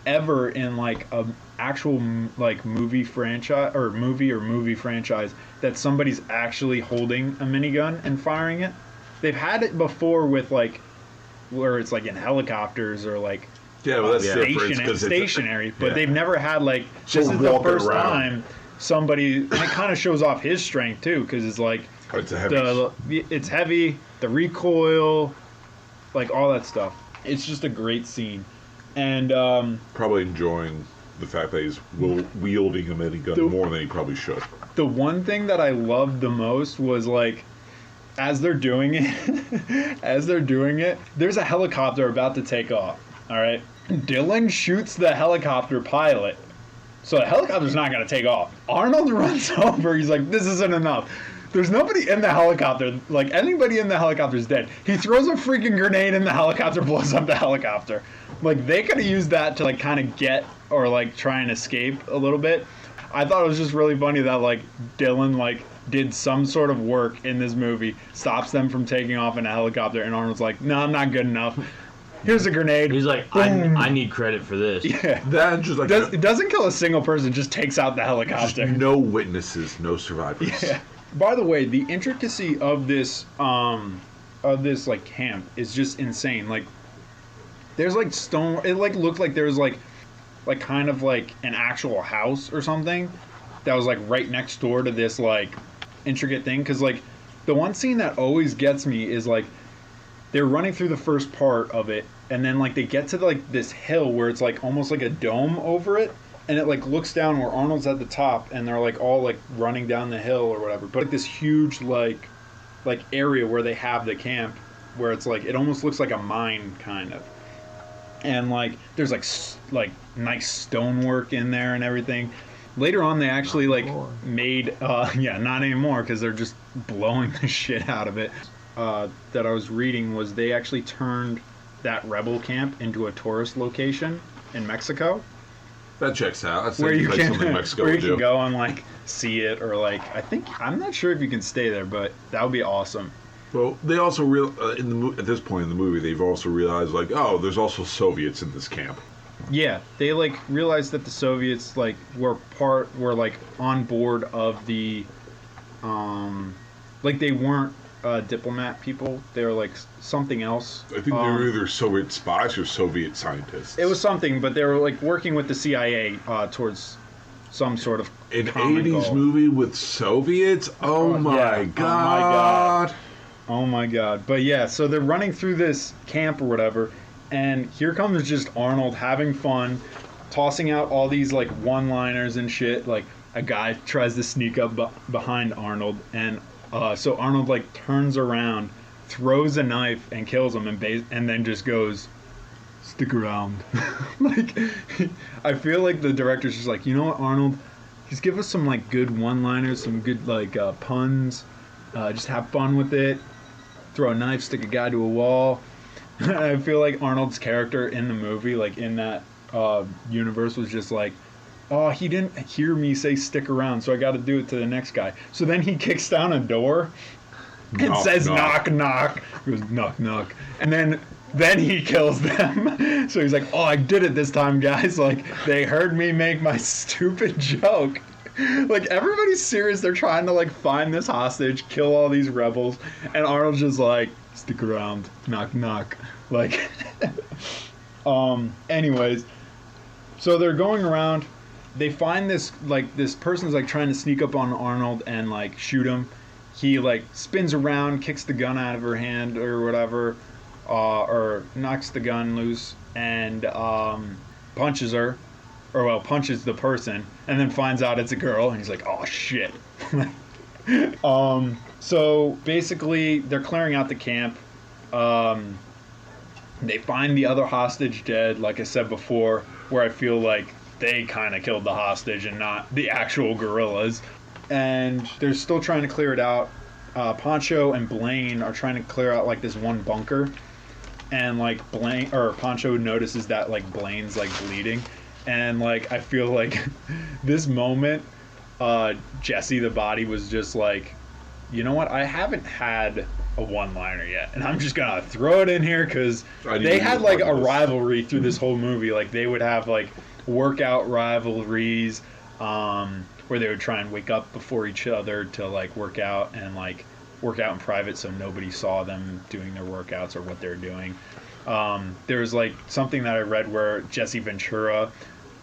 ever in like a actual like movie franchise that somebody's actually holding a minigun and firing it. They've had it before with like where it's like in helicopters or like that's different, stationary, but they've never had like this is the first time somebody, and it kind of shows off his strength too, because it's like it's heavy, the recoil, like all that stuff. It's just a great scene. And probably enjoying the fact that he's wielding a minigun more than he probably should. The one thing that I loved the most was like, as they're doing it, there's a helicopter about to take off. All right, Dylan shoots the helicopter pilot, so the helicopter's not gonna take off. Arnold runs over. He's like, "This isn't enough." There's nobody in the helicopter. Like, anybody in the helicopter is dead. He throws a freaking grenade in the helicopter, blows up the helicopter. Like, they could have used that to like kind of get or like try and escape a little bit. I thought it was just really funny that like Dylan like did some sort of work in this movie, stops them from taking off in a helicopter, and Arnold's like, "No, I'm not good enough. Here's a grenade." He's like, I need credit for this. Yeah. That just like it doesn't kill a single person, just takes out the helicopter. No witnesses, no survivors. Yeah. By the way, the intricacy of this like camp is just insane. Like, there's like stone. It like looked like there was like kind of like an actual house or something that was like right next door to this like intricate thing. Because like the one scene that always gets me is like they're running through the first part of it, and then like they get to like this hill where it's like almost like a dome over it, and it like looks down where Arnold's at the top, and they're like all like running down the hill or whatever. But like this huge like area where they have the camp, where it's like it almost looks like a mine kind of, and like there's like nice stonework in there and everything. Later on, they actually made not anymore, because they're just blowing the shit out of it. That I was reading was they actually turned that rebel camp into a tourist location in Mexico. That checks out. That's where you like something Mexico where you would can do. go and like see it, or like I'm not sure if you can stay there, but that would be awesome. Well, they also at this point in the movie, they've also realized like, oh, there's also Soviets in this camp. Yeah, they like realized that the Soviets like were like on board of the like they weren't diplomat people. They were like something else. I think they were either Soviet spies or Soviet scientists. It was something, but they were like working with the CIA towards some sort of an common 80s goal. movie with Soviets. Oh my god! Oh my god! But yeah, so they're running through this camp or whatever, and here comes just Arnold having fun, tossing out all these like one-liners and shit. Like a guy tries to sneak up behind Arnold, and so Arnold like turns around, throws a knife, and kills him, and then just goes, "Stick around." Like, I feel like the director's just like, you know what, Arnold, just give us some like good one-liners, some good like puns, just have fun with it. Throw a knife, stick a guy to a wall. I feel like Arnold's character in the movie, like in that universe, was just like, oh, he didn't hear me say stick around, so I got to do it to the next guy. So then he kicks down a door and says knock, knock. He goes knock, knock. And then he kills them. So he's like, oh, I did it this time, guys. Like, they heard me make my stupid joke. Like, everybody's serious. They're trying to, like, find this hostage, kill all these rebels. And Arnold's just like, stick around, knock, knock. Like, anyways. So they're going around. They find this person's, like, trying to sneak up on Arnold and, like, shoot him. He, like, spins around, kicks the gun out of her hand or whatever, or knocks the gun loose and punches her. Or, well, punches the person, and then finds out it's a girl, and he's like, oh, shit. So, basically, they're clearing out the camp. They find the other hostage dead, like I said before, where I feel like they kind of killed the hostage and not the actual guerrillas. and they're still trying to clear it out. Poncho and Blaine are trying to clear out like this one bunker, and like Poncho notices that like Blaine's like bleeding, and like I feel like this moment, Jesse the body was just like, you know what? I haven't had a one-liner yet, and I'm just gonna throw it in here because they had like a rivalry through this whole movie. Like they would have like workout rivalries, where they would try and wake up before each other to like work out in private, so nobody saw them doing their workouts or what they're doing. There was like something that I read where Jesse Ventura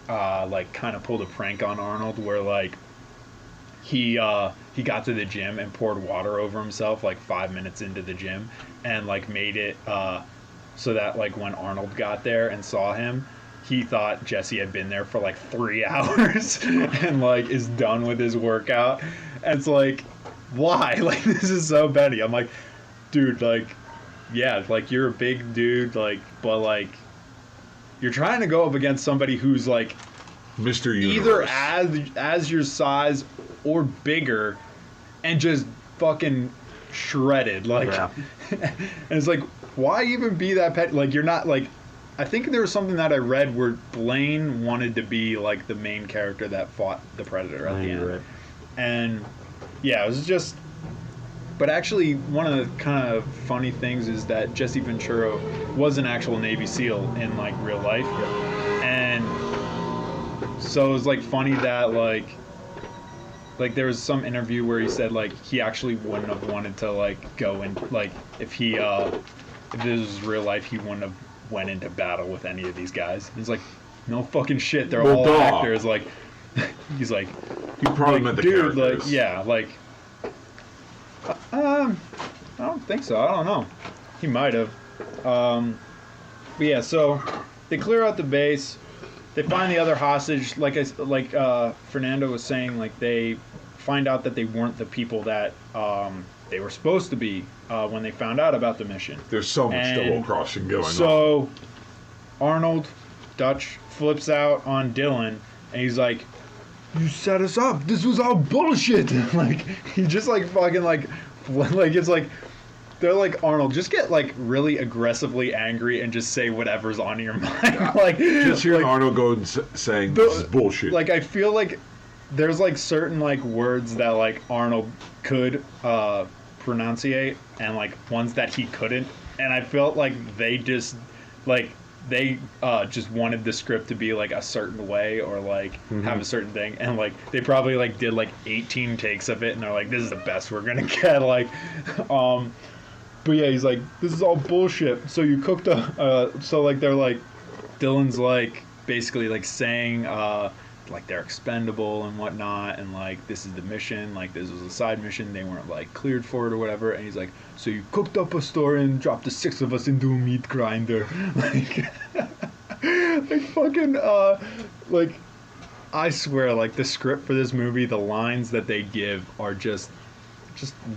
like kind of pulled a prank on Arnold, where like he got to the gym and poured water over himself like 5 minutes into the gym, and like made it so that like when Arnold got there and saw him, he thought Jesse had been there for like 3 hours and like is done with his workout. And it's like, why? Like, this is so petty. I'm like, dude, like, yeah, like you're a big dude, like, but like you're trying to go up against somebody who's like Mr. Universe. either as your size or bigger, and just fucking shredded. Like, Yeah. and it's like, why even be that petty? Like, you're not like. I think there was something that I read where Blaine wanted to be like the main character that fought the Predator at the end. Right. And yeah, it was just. But actually, one of the kind of funny things is that Jesse Ventura was an actual Navy SEAL in like real life, and so it was like funny that like there was some interview where he said like he actually wouldn't have wanted to like go in, like if this was real life, he wouldn't have went into battle with any of these guys. He's like, no fucking shit, they're all actors. Like, he's like, You probably like, meant the dude, characters. like, yeah, like, I don't think so. I don't know. He might have. But yeah, so they clear out the base. They find the other hostage. Like Fernando was saying, like they find out that they weren't the people that they were supposed to be when they found out about the mission. There's so much And double crossing going on. So Arnold Dutch flips out on Dylan, and he's like, "You set us up. This was all bullshit." Like he just like fucking like it's like they're like, Arnold, just get like really aggressively angry and just say whatever's on your mind. Like Just hearing like, Arnold go and saying this is bullshit. Like I feel like there's like certain like words that like Arnold could pronunciate and like ones that he couldn't, and I felt like they just wanted the script to be like a certain way or like have a certain thing, and like they probably like did like 18 takes of it, and they're like, this is the best we're gonna get. Like but yeah, he's like, this is all bullshit. So you cooked so like they're like, Dylan's like basically like saying like they're expendable and whatnot, and like this is the mission, like this was a side mission, they weren't like cleared for it or whatever. And he's like, so you cooked up a story and dropped the 6 of us into a meat grinder. Like like fucking like I swear, like the script for this movie, the lines that they give are just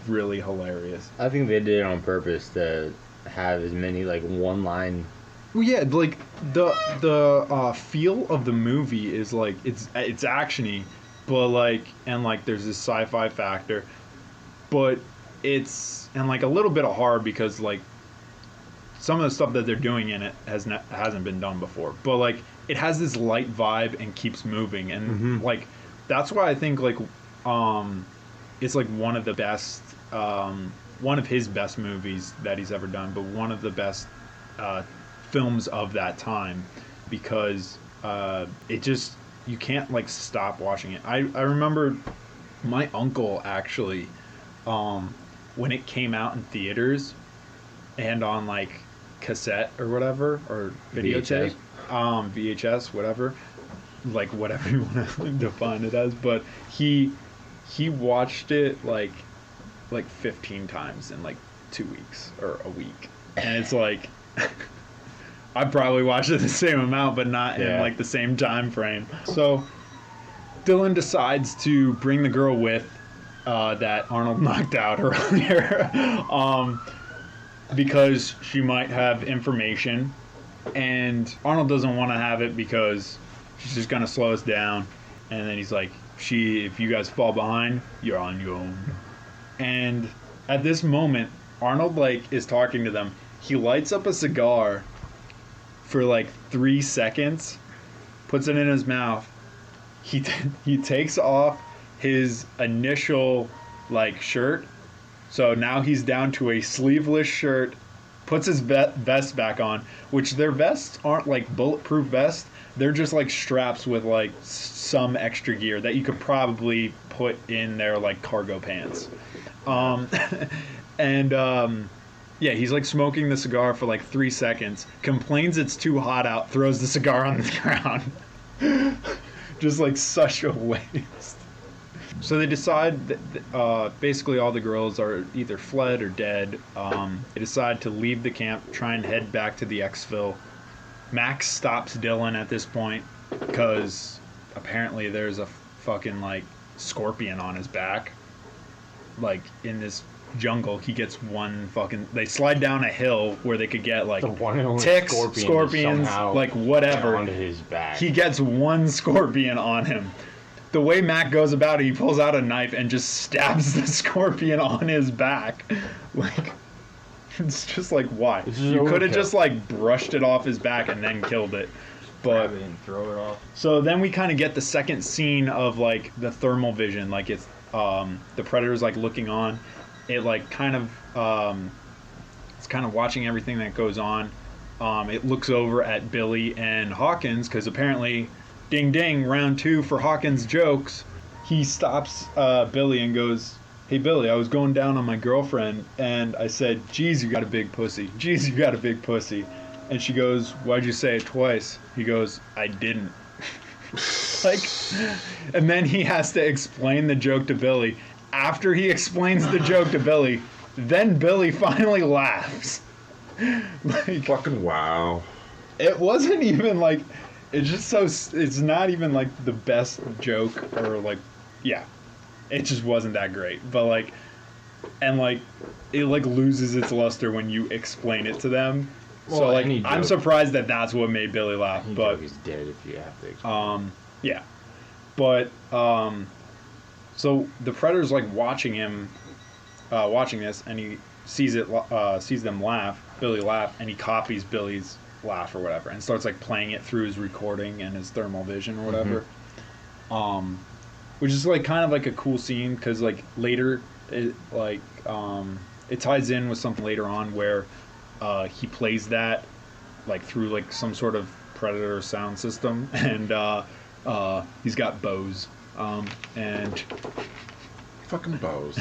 really hilarious. I think they did it on purpose to have as many like one line. Well, yeah, like the feel of the movie is like it's actiony, but like, and like there's this sci-fi factor, but it's, and like a little bit of horror because like some of the stuff that they're doing in it hasn't been done before, but like it has this light vibe and keeps moving, and like that's why I think like it's like one of the best, one of his best movies that he's ever done, but one of the best films of that time, because it just, you can't like stop watching it. I remember my uncle actually, when it came out in theaters and on like cassette or whatever, or videotape, VHS, whatever, like whatever you want to define it as, but he watched it like 15 times in like 2 weeks or a week, and it's like I probably watched it the same amount, but not in like the same time frame. So Dylan decides to bring the girl with that Arnold knocked out earlier, because she might have information, and Arnold doesn't want to have it because she's just gonna slow us down. And then he's like, if you guys fall behind, you're on your own. And at this moment, Arnold like is talking to them. He lights up a cigar for like 3 seconds, puts it in his mouth. He takes off his initial like shirt, so now he's down to a sleeveless shirt. Puts his vest back on, which their vests aren't like bulletproof vests. They're just like straps with like some extra gear that you could probably put in their like cargo pants. Yeah, he's like smoking the cigar for like 3 seconds, complains it's too hot out, throws the cigar on the ground. Just like such a waste. So they decide that basically all the girls are either fled or dead. They decide to leave the camp, try and head back to the exfil. Max stops Dylan at this point because apparently there's a fucking like scorpion on his back. Like in this jungle, he gets one fucking. They slide down a hill where they could get like The one and only ticks, scorpion scorpions, somehow like whatever. onto his back. He gets one scorpion on him. The way Mac goes about it, he pulls out a knife and just stabs the scorpion on his back. Like, it's just like, why? You could have just like brushed it off his back and then killed it. But Grab it and throw it off. so then we kind of get the second scene of like the thermal vision, like it's the predator's like looking on. It like kind of it's kind of watching everything that goes on. It looks over at Billy and Hawkins because apparently, ding ding, round 2 for Hawkins jokes. He stops Billy and goes, "Hey Billy, I was going down on my girlfriend and I said, geez, you got a big pussy. Geez, you got a big pussy." And she goes, "Why'd you say it twice?" He goes, "I didn't." Like, and then he has to explain the joke to Billy. After he explains the joke to Billy, then Billy finally laughs. Like, Fucking wow. it wasn't even like, it's just so, it's not even like the best joke or like, yeah, it just wasn't that great. But like, and like, it like loses its luster when you explain it to them. So Well, like, any I'm joke- surprised that that's what made Billy laugh. Any But joke is dead if you have to explain. yeah, but so the predator's like watching him, watching this, and he sees them laugh, Billy laugh, and he copies Billy's laugh or whatever, and starts like playing it through his recording and his thermal vision or whatever. Which is like kind of like a cool scene because like later, it ties in with something later on where he plays that like through like some sort of predator sound system, and he's got bows, and Fucking bows.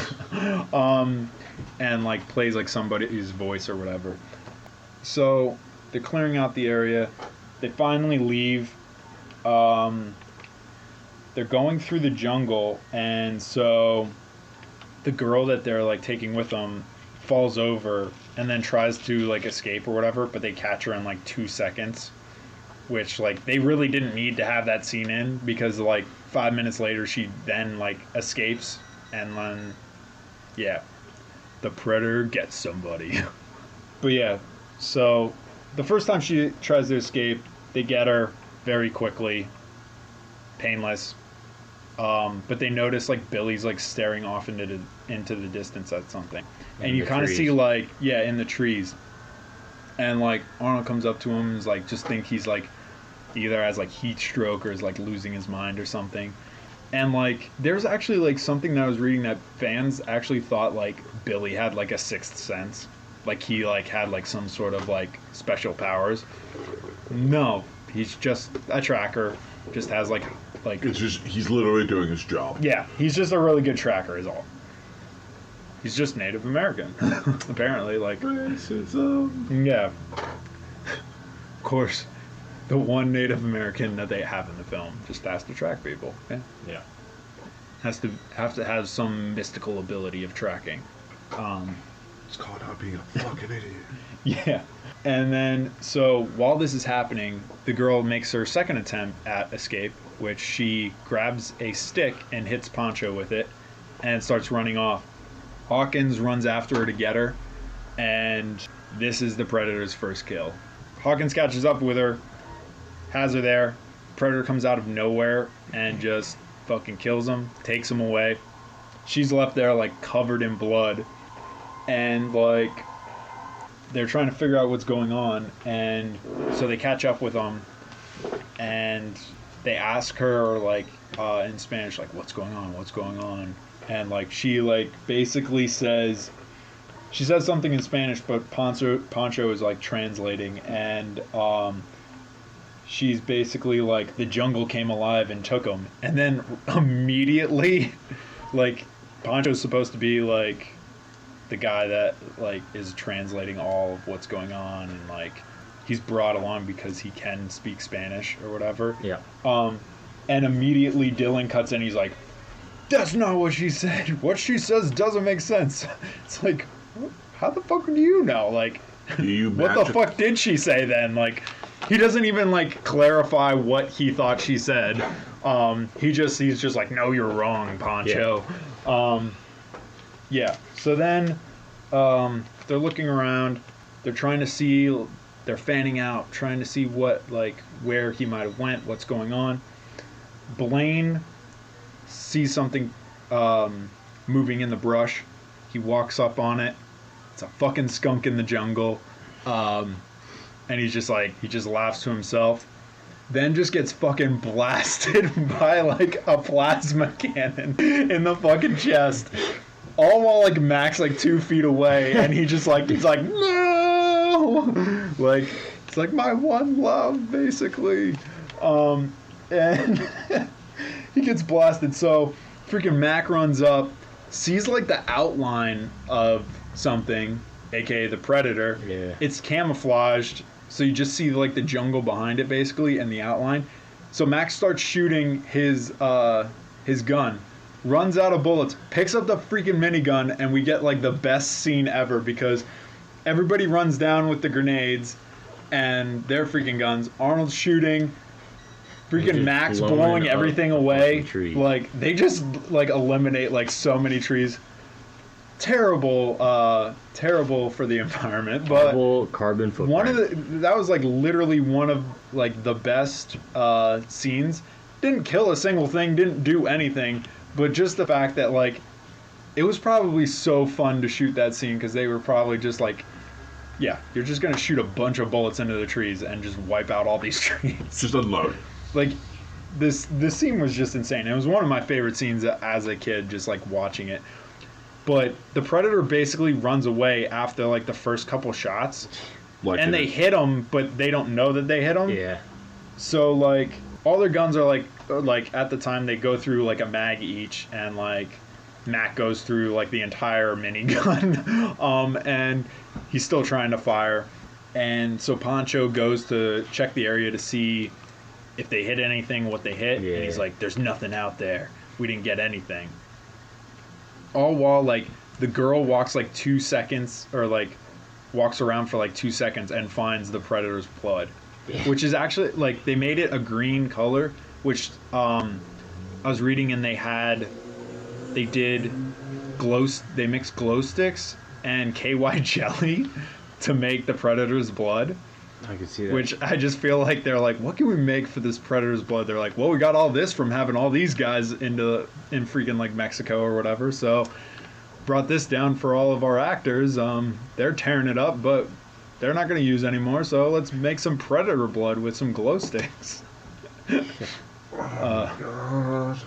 and like plays like somebody's voice or whatever. So they're clearing out the area. They finally leave. They're going through the jungle, and so the girl that they're like taking with them falls over and then tries to like escape or whatever, but they catch her in like 2 seconds, which like they really didn't need to have that scene in because like 5 minutes later she then like escapes, and then yeah, the predator gets somebody. But yeah, so the first time she tries to escape, they get her very quickly, painless. But they notice like Billy's like staring off into the distance at something, and you kind of see like, yeah, in the trees, and like Arnold comes up to him and is like, just think he's like either has like heat stroke or is like losing his mind or something. And like there's actually like something that I was reading that fans actually thought like Billy had like a sixth sense, like he like had like some sort of like special powers. No, he's just a tracker, just has like It's just, he's literally doing his job. yeah, he's just a really good tracker is all. He's just Native American, apparently. Like, Racism. yeah, of course, the one Native American that they have in the film just has to track people. Yeah, have to have some mystical ability of tracking. It's called not being a fucking idiot. Yeah. And then, so while this is happening, the girl makes her second attempt at escape, which she grabs a stick and hits Pancho with it and starts running off. Hawkins runs after her to get her, and this is the Predator's first kill. Hawkins catches up with her, has her there. Predator comes out of nowhere and just fucking kills him, takes him away. She's left there like covered in blood, and like they're trying to figure out what's going on, and so they catch up with them, and they ask her like in Spanish like what's going on, and like she like basically says something in Spanish, but Pancho is like translating, and she's basically like the jungle came alive and took him, and then immediately like Pancho's supposed to be like the guy that like is translating all of what's going on, and like he's brought along because he can speak Spanish or whatever. Yeah. And immediately Dylan cuts in. He's like, "That's not what she said. What she says doesn't make sense." It's like, how the fuck do you know? Like, what the fuck did she say then? Like, he doesn't even like clarify what he thought she said. He's just like, "No, you're wrong, Pancho." Yeah. So then they're looking around. They're trying to see. They're fanning out, trying to see what like where he might have went, what's going on. Blaine sees something moving in the brush. He walks up on it. It's a fucking skunk in the jungle. And he just laughs to himself. Then just gets fucking blasted by like a plasma cannon in the fucking chest. All while like Mac's like 2 feet away, and he's like no, like it's like my one love basically. And he gets blasted. So freaking Mac runs up, sees like the outline of something, aka the predator. Yeah. It's camouflaged, so you just see like the jungle behind it basically and the outline. So Mac starts shooting his gun, runs out of bullets, picks up the freaking minigun, and we get like the best scene ever because everybody runs down with the grenades and their freaking guns. Arnold's shooting. Freaking Mac's blowing everything away. Like they just like eliminate like so many trees. Terrible for the environment. But terrible carbon footprint. That was like literally one of like the best scenes. Didn't kill a single thing, didn't do anything, but just the fact that like it was probably so fun to shoot that scene because they were probably just like, yeah, you're just gonna shoot a bunch of bullets into the trees and just wipe out all these trees. Just unload. Like this scene was just insane. It was one of my favorite scenes as a kid, just like watching it. But the predator basically runs away after like the first couple shots, and they hit him, but they don't know that they hit him. Yeah. So like all their guns are like at the time they go through like a mag each, and like Mac goes through like the entire minigun, and he's still trying to fire. And so Pancho goes to check the area to see if they hit anything, what they hit, and he's like, "There's nothing out there. We didn't get anything." All while like the girl walks like 2 seconds, or like walks around for like 2 seconds and finds the predator's blood, which is actually like they made it a green color, which I was reading, and they mixed glow sticks and KY jelly to make the predator's blood. I could see that. Which I just feel like they're like, what can we make for this predator's blood? They're like, well, we got all this from having all these guys in freaking like Mexico or whatever, so brought this down for all of our actors. They're tearing it up, but they're not going to use anymore, so let's make some predator blood with some glow sticks. God.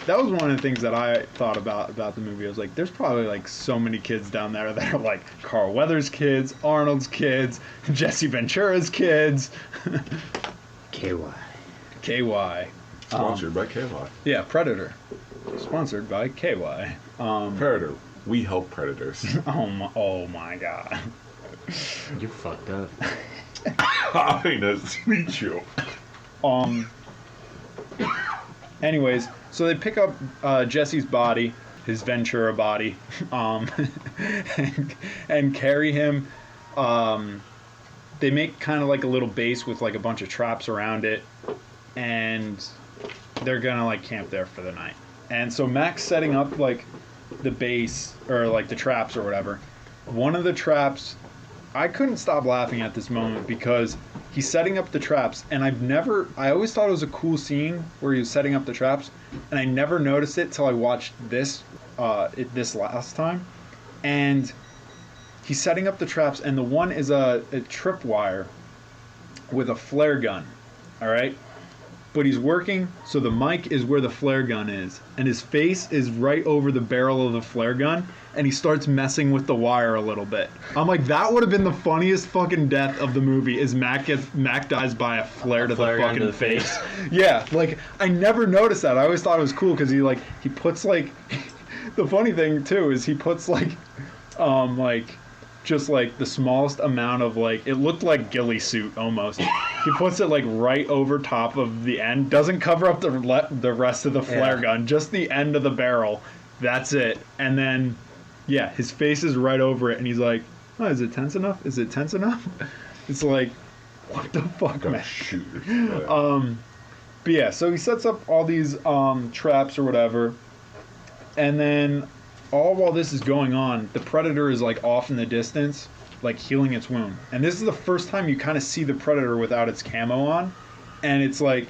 That was one of the things that I thought about the movie. I was like, there's probably like so many kids down there that are like Carl Weathers' kids, Arnold's kids, Jesse Ventura's kids. KY. Sponsored by KY. Yeah, Predator. Sponsored by KY. Predator. We help predators. Oh my God. You're fucked up. Hi, nice to meet you. Anyways, so they pick up Jesse's body, his Ventura body, and carry him. They make kind of like a little base with like a bunch of traps around it, and they're gonna like camp there for the night. And so Mac's setting up like the base, or like the traps or whatever. One of the traps, I couldn't stop laughing at this moment because he's setting up the traps, and I always thought it was a cool scene where he was setting up the traps, and I never noticed it till I watched this last time. And he's setting up the traps, and the one is a tripwire with a flare gun, all right? But he's working, so the mic is where the flare gun is, and his face is right over the barrel of the flare gun, and he starts messing with the wire a little bit. I'm like, that would have been the funniest fucking death of the movie, is Mac dies by a flare to the fucking face. Yeah, like, I never noticed that. I always thought it was cool, because he puts, like, the funny thing, too, is he puts, just like the smallest amount of, like, it looked like ghillie suit almost. He puts it like right over top of the end, doesn't cover up the rest of the flare gun, just the end of the barrel. That's it. And then, yeah, his face is right over it, and he's like, "Oh, is it tense enough? Is it tense enough?" It's like, what the fuck, man? Shoot. But yeah, so he sets up all these traps or whatever, and then all while this is going on, the Predator is like off in the distance, like healing its wound. And this is the first time you kind of see the Predator without its camo on, and it's like,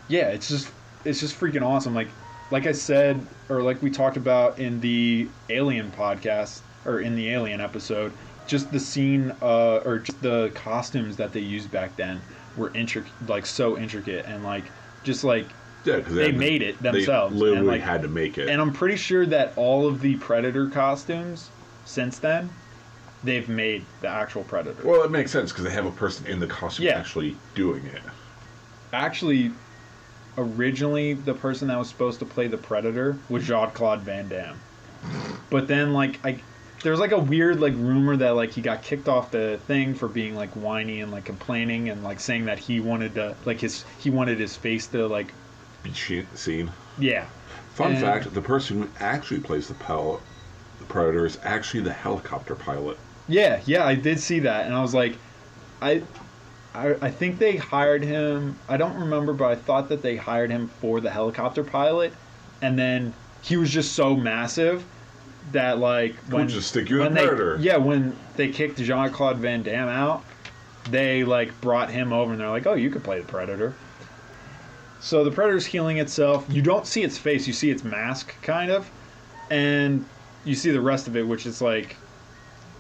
yeah, it's just freaking awesome. Like I said, or like we talked about in the Alien podcast, or in the Alien episode, just the scene, or just the costumes that they used back then were so intricate, and like, just like, yeah, because they made it themselves. They literally and like, had to make it. And I'm pretty sure that all of the Predator costumes since then, they've made the actual Predator. Well, it makes sense because they have a person in the costume actually doing it. Actually, originally the person that was supposed to play the Predator was Jean-Claude Van Damme. But then, like, there was like a weird like rumor that like he got kicked off the thing for being like whiny and like complaining and like saying that he wanted to like he wanted his face to like be seen. Yeah. Fun fact: the person who actually plays the Predator is actually the helicopter pilot. Yeah, I did see that, and I was like, I think they hired him. I don't remember, but I thought that they hired him for the helicopter pilot, and then he was just so massive that like we'll just stick you in the Predator. When they kicked Jean-Claude Van Damme out, they like brought him over, and they're like, oh, you could play the Predator. So the Predator's healing itself. You don't see its face, you see its mask, kind of. And you see the rest of it, which is like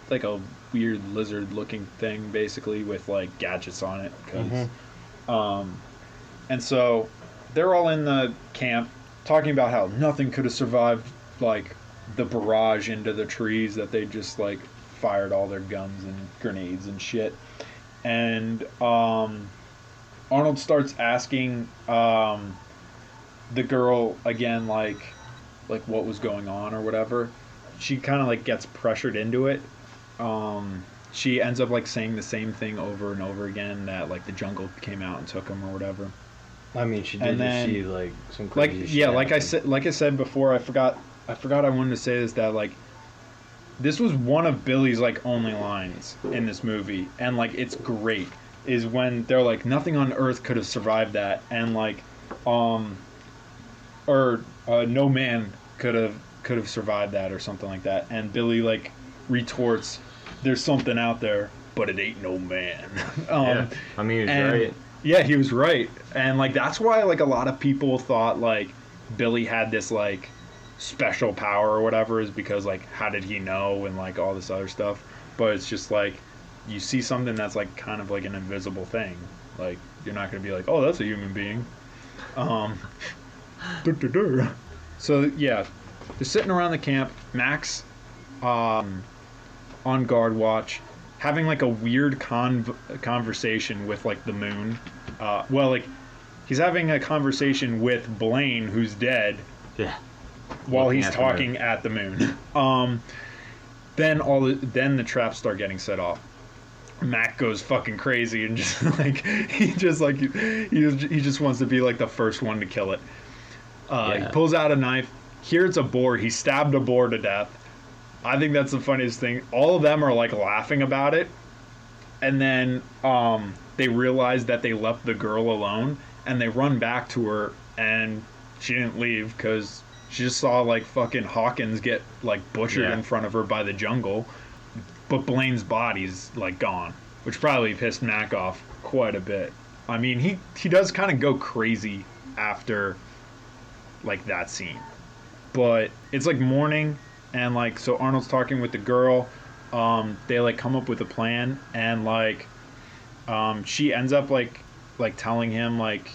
a weird lizard-looking thing, basically, with like gadgets on it. And so they're all in the camp talking about how nothing could have survived like the barrage into the trees that they just like fired all their guns and grenades and shit. And Arnold starts asking the girl again, like what was going on or whatever. She kind of like gets pressured into it. She ends up like saying the same thing over and over again, that like the jungle came out and took him or whatever. I mean, she did see like some crazy like, shit. Yeah, like I said before, I forgot I wanted to say this, that like this was one of Billy's like only lines in this movie, and like it's great, is when they're like, nothing on earth could have survived that, and like no man could have survived that, or something like that. And Billy like retorts, there's something out there, but it ain't no man. Yeah, I mean, he was right. Yeah, he was right. And like that's why like a lot of people thought like Billy had this like special power or whatever, is because like how did he know, and like all this other stuff. But it's just like, you see something that's like kind of like an invisible thing, like you're not going to be like, oh, that's a human being. So yeah, they're sitting around the camp. Max on guard watch, having like a weird conversation with like the moon. Well, like he's having a conversation with Blaine, who's dead. Yeah. While he's talking at the moon. Then the traps start getting set off. Mac goes fucking crazy and just like he just wants to be like the first one to kill it. He pulls out a knife. Here it's a boar. He stabbed a boar to death. I think that's the funniest thing. All of them are like laughing about it, and then they realize that they left the girl alone, and they run back to her, and she didn't leave because she just saw like fucking Hawkins get like butchered in front of her by the jungle, but Blaine's body's like gone. which probably pissed Mac off quite a bit. I mean, he does kind of go crazy after like that scene, but it's like morning, and like so Arnold's talking with the girl. They like come up with a plan, and like she ends up like telling him like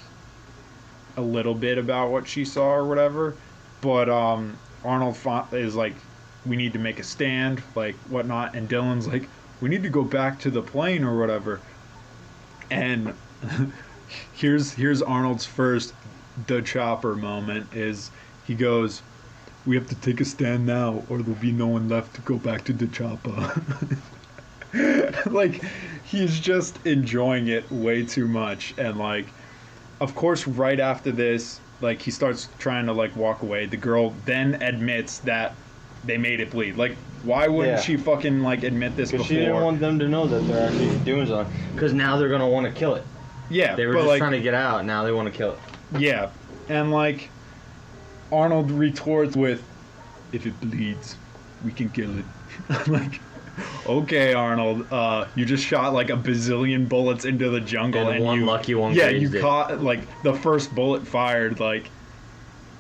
a little bit about what she saw or whatever, but Arnold is like, we need to make a stand, like whatnot, and Dylan's like, we need to go back to the plane or whatever. And here's Arnold's first the Chopper moment. Is he goes, we have to take a stand now or there'll be no one left to go back to the Choppa. Like, he's just enjoying it way too much. And like, of course, right after this, like, he starts trying to like walk away. The girl then admits that they made it bleed. Like, why wouldn't she fucking like admit this before? Because she didn't want them to know that they're actually doing something. Because now they're gonna want to kill it. Yeah, they were just like, trying to get out. Now they want to kill it. Yeah, and like Arnold retorts with, "If it bleeds, we can kill it." I'm like, okay, Arnold, you just shot like a bazillion bullets into the jungle, and one lucky one. Yeah, you caught like the first bullet fired like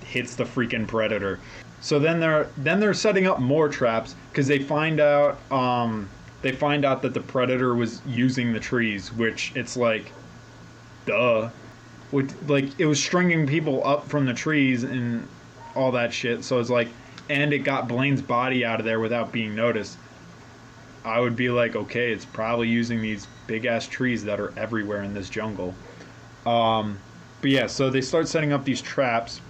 hits the freaking predator. So then they're setting up more traps because they find out that the predator was using the trees, which it's like, duh. Like, it was stringing people up from the trees and all that shit. So it's like, and it got Blaine's body out of there without being noticed. I would be like, okay, it's probably using these big ass trees that are everywhere in this jungle. But yeah, so they start setting up these traps,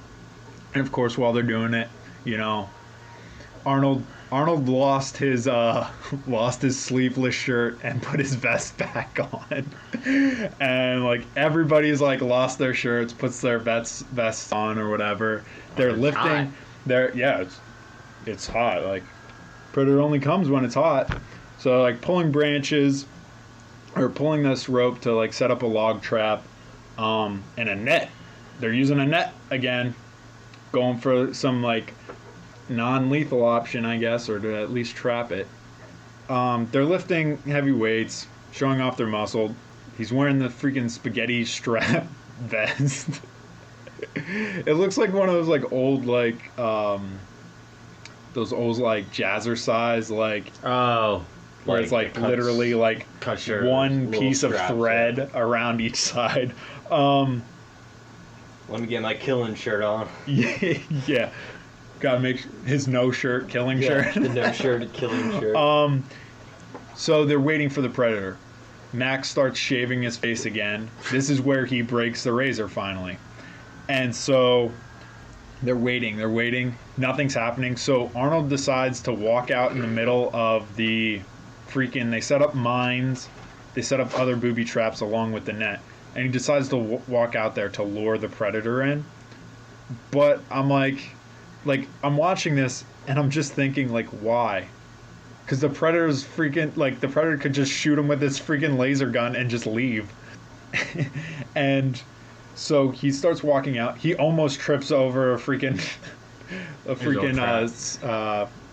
and of course, while they're doing it, you know, Arnold lost his sleeveless shirt and put his vest back on, and like everybody's like lost their shirts, puts their vests on or whatever. They're lifting. It's hot. Like, predator only comes when it's hot. So like pulling branches or pulling this rope to like set up a log trap, and a net. They're using a net again, going for some like non-lethal option, I guess, or to at least trap it. They're lifting heavy weights, showing off their muscle. He's wearing the freaking spaghetti strap vest. It looks like one of those like old like those old like jazzercise like where it's like literally like one piece of thread around each side. Let me get my killing shirt on. Yeah. Gotta make his no shirt killing shirt. The no shirt killing shirt. So they're waiting for the predator. Max starts shaving his face again. This is where he breaks the razor finally. And so they're waiting. Nothing's happening. So Arnold decides to walk out in the middle of the freaking, they set up mines. They set up other booby traps along with the net. And he decides to walk out there to lure the predator in. But I'm like, I'm watching this and I'm just thinking, like, why? Because the predator's freaking, like, the predator could just shoot him with his freaking laser gun and just leave. And so he starts walking out. He almost trips over a freaking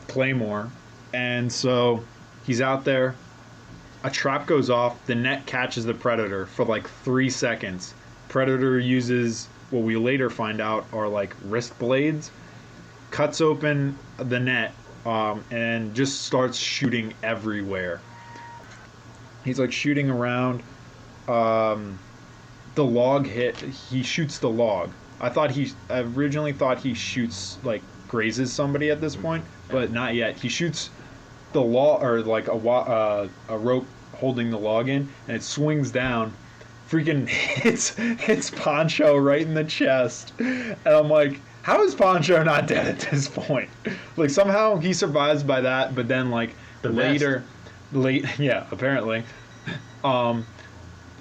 claymore. And so he's out there. A trap goes off. The net catches the predator for like 3 seconds. Predator uses what we later find out are like wrist blades. Cuts open the net and just starts shooting everywhere. He's like shooting around. The log hit. He shoots the log. I originally thought he shoots, like, grazes somebody at this point, but not yet. He shoots the log, or like a rope holding the log in, and it swings down. Freaking hits Poncho right in the chest, and I'm like, how is Poncho not dead at this point? Like, somehow he survives by that, but then like apparently,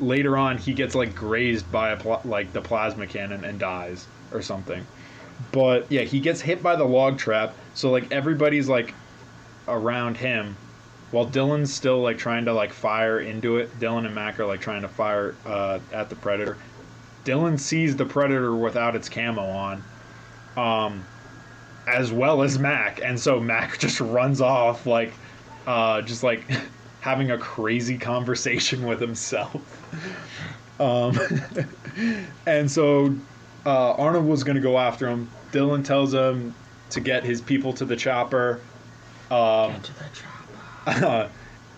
later on he gets like grazed by the plasma cannon and dies or something. But yeah, he gets hit by the log trap, so like everybody's like around him, while Dylan's still like trying to like fire into it. Dylan and Mac are like trying to fire at the predator. Dylan sees the predator without its camo on, as well as Mac, and so Mac just runs off like just like having a crazy conversation with himself. And so Arnold was going to go after him. Dylan tells him to get his people to the chopper. Get to the chopper.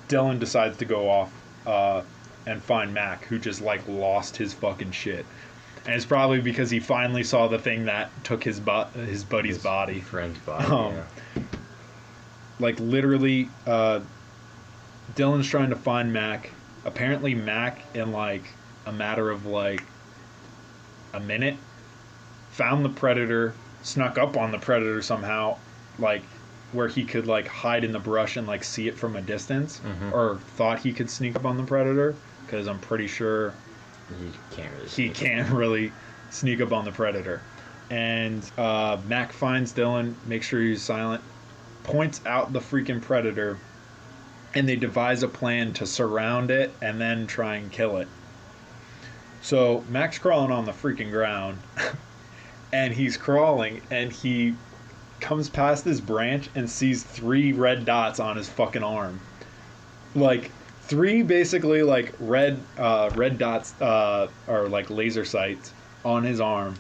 Dylan decides to go off and find Mac, who just like lost his fucking shit. And it's probably because he finally saw the thing that took his buddy's body. Friend's body, Like, literally, Dylan's trying to find Mac. Apparently, Mac, in, like, a matter of, like, a minute, found the Predator, snuck up on the Predator somehow, like, where he could, like, hide in the brush and, like, see it from a distance. Or thought he could sneak up on the Predator, because I'm pretty sure... He can't really sneak up on the Predator. And Mac finds Dylan, makes sure he's silent, points out the freaking Predator, and they devise a plan to surround it and then try and kill it. So Mac's crawling on the freaking ground, and he's crawling, and he comes past this branch and sees 3 red dots on his fucking arm. Like... 3 basically like red dots or like laser sights on his arm.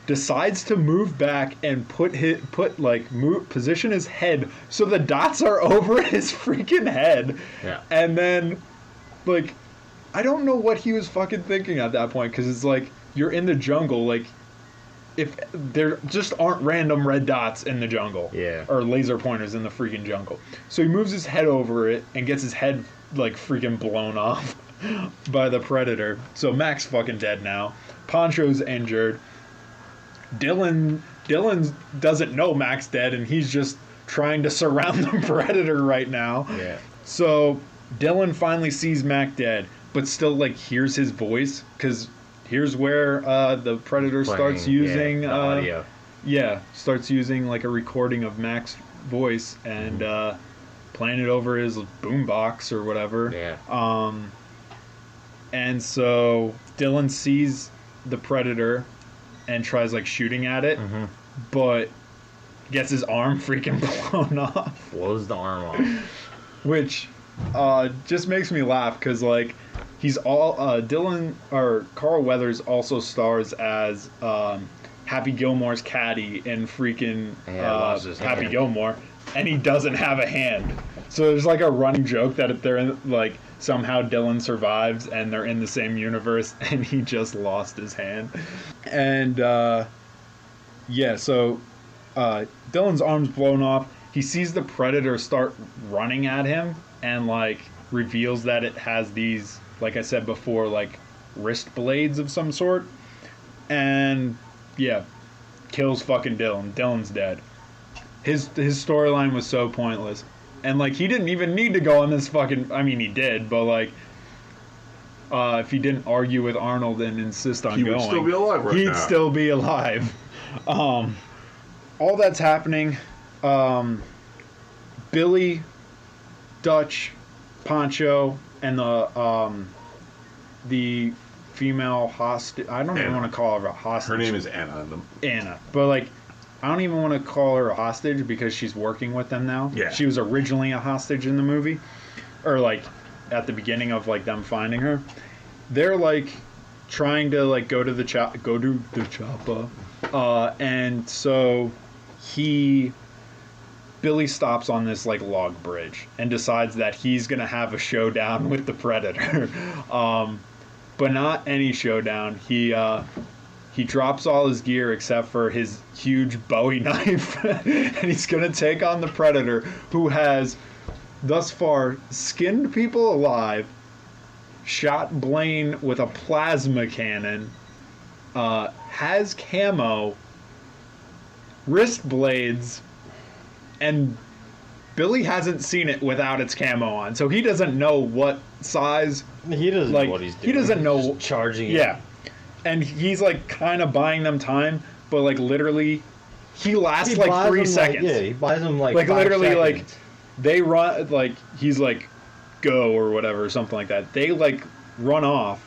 Decides to move back and position his head so the dots are over his freaking head. Yeah. And then like I don't know what he was fucking thinking at that point, because it's like you're in the jungle, like if there just aren't random red dots in the jungle. Yeah. Or laser pointers in the freaking jungle. So he moves his head over it and gets his head like freaking blown off by the Predator. So Mac's fucking dead now. Poncho's injured. Dylan doesn't know Mac's dead, and he's just trying to surround the Predator right now. Yeah. So Dylan finally sees Mac dead, but still like hears his voice, because here's where the Predator starts using the audio. Starts using like a recording of Mac's voice and playing it over his boombox or whatever. Yeah. And so Dylan sees the Predator and tries like shooting at it, but gets his arm freaking blown off. Blows the arm off. Which just makes me laugh, because like he's all Dylan or Carl Weathers also stars as Happy Gilmore's caddy in freaking Happy Gilmore, and he doesn't have a hand. So there's like a running joke that if they're in, like somehow Dylan survives and they're in the same universe and he just lost his hand. And so Dylan's arm's blown off. He sees the Predator start running at him and like reveals that it has these, like I said before, like wrist blades of some sort. And yeah, kills fucking Dylan. Dylan's dead. His storyline was so pointless. And like he didn't even need to go on this fucking, I mean he did, but like if he didn't argue with Arnold and insist on going, he would still be alive right now. He'd still be alive. All that's happening, Billy, Dutch, Poncho, and the female hostage. I don't even want to call her a hostage. Her name is Anna. Anna, but like I don't even want to call her a hostage because she's working with them now. Yeah. She was originally a hostage in the movie, or like at the beginning of like them finding her. They're like trying to like go to the Choppa, and so Billy stops on this like log bridge and decides that he's gonna have a showdown with the Predator, but not any showdown. He drops all his gear except for his huge Bowie knife, and he's gonna take on the Predator, who has thus far skinned people alive, shot Blaine with a plasma cannon, has camo, wrist blades, and Billy hasn't seen it without its camo on, so he doesn't know what size. He doesn't know what he's doing. He doesn't know. Just charging. Yeah. And he's like kind of buying them time, but like literally, he lasts like 3 seconds. He buys them like 5 literally seconds. like they run like he's like go or whatever, something like that. They like run off,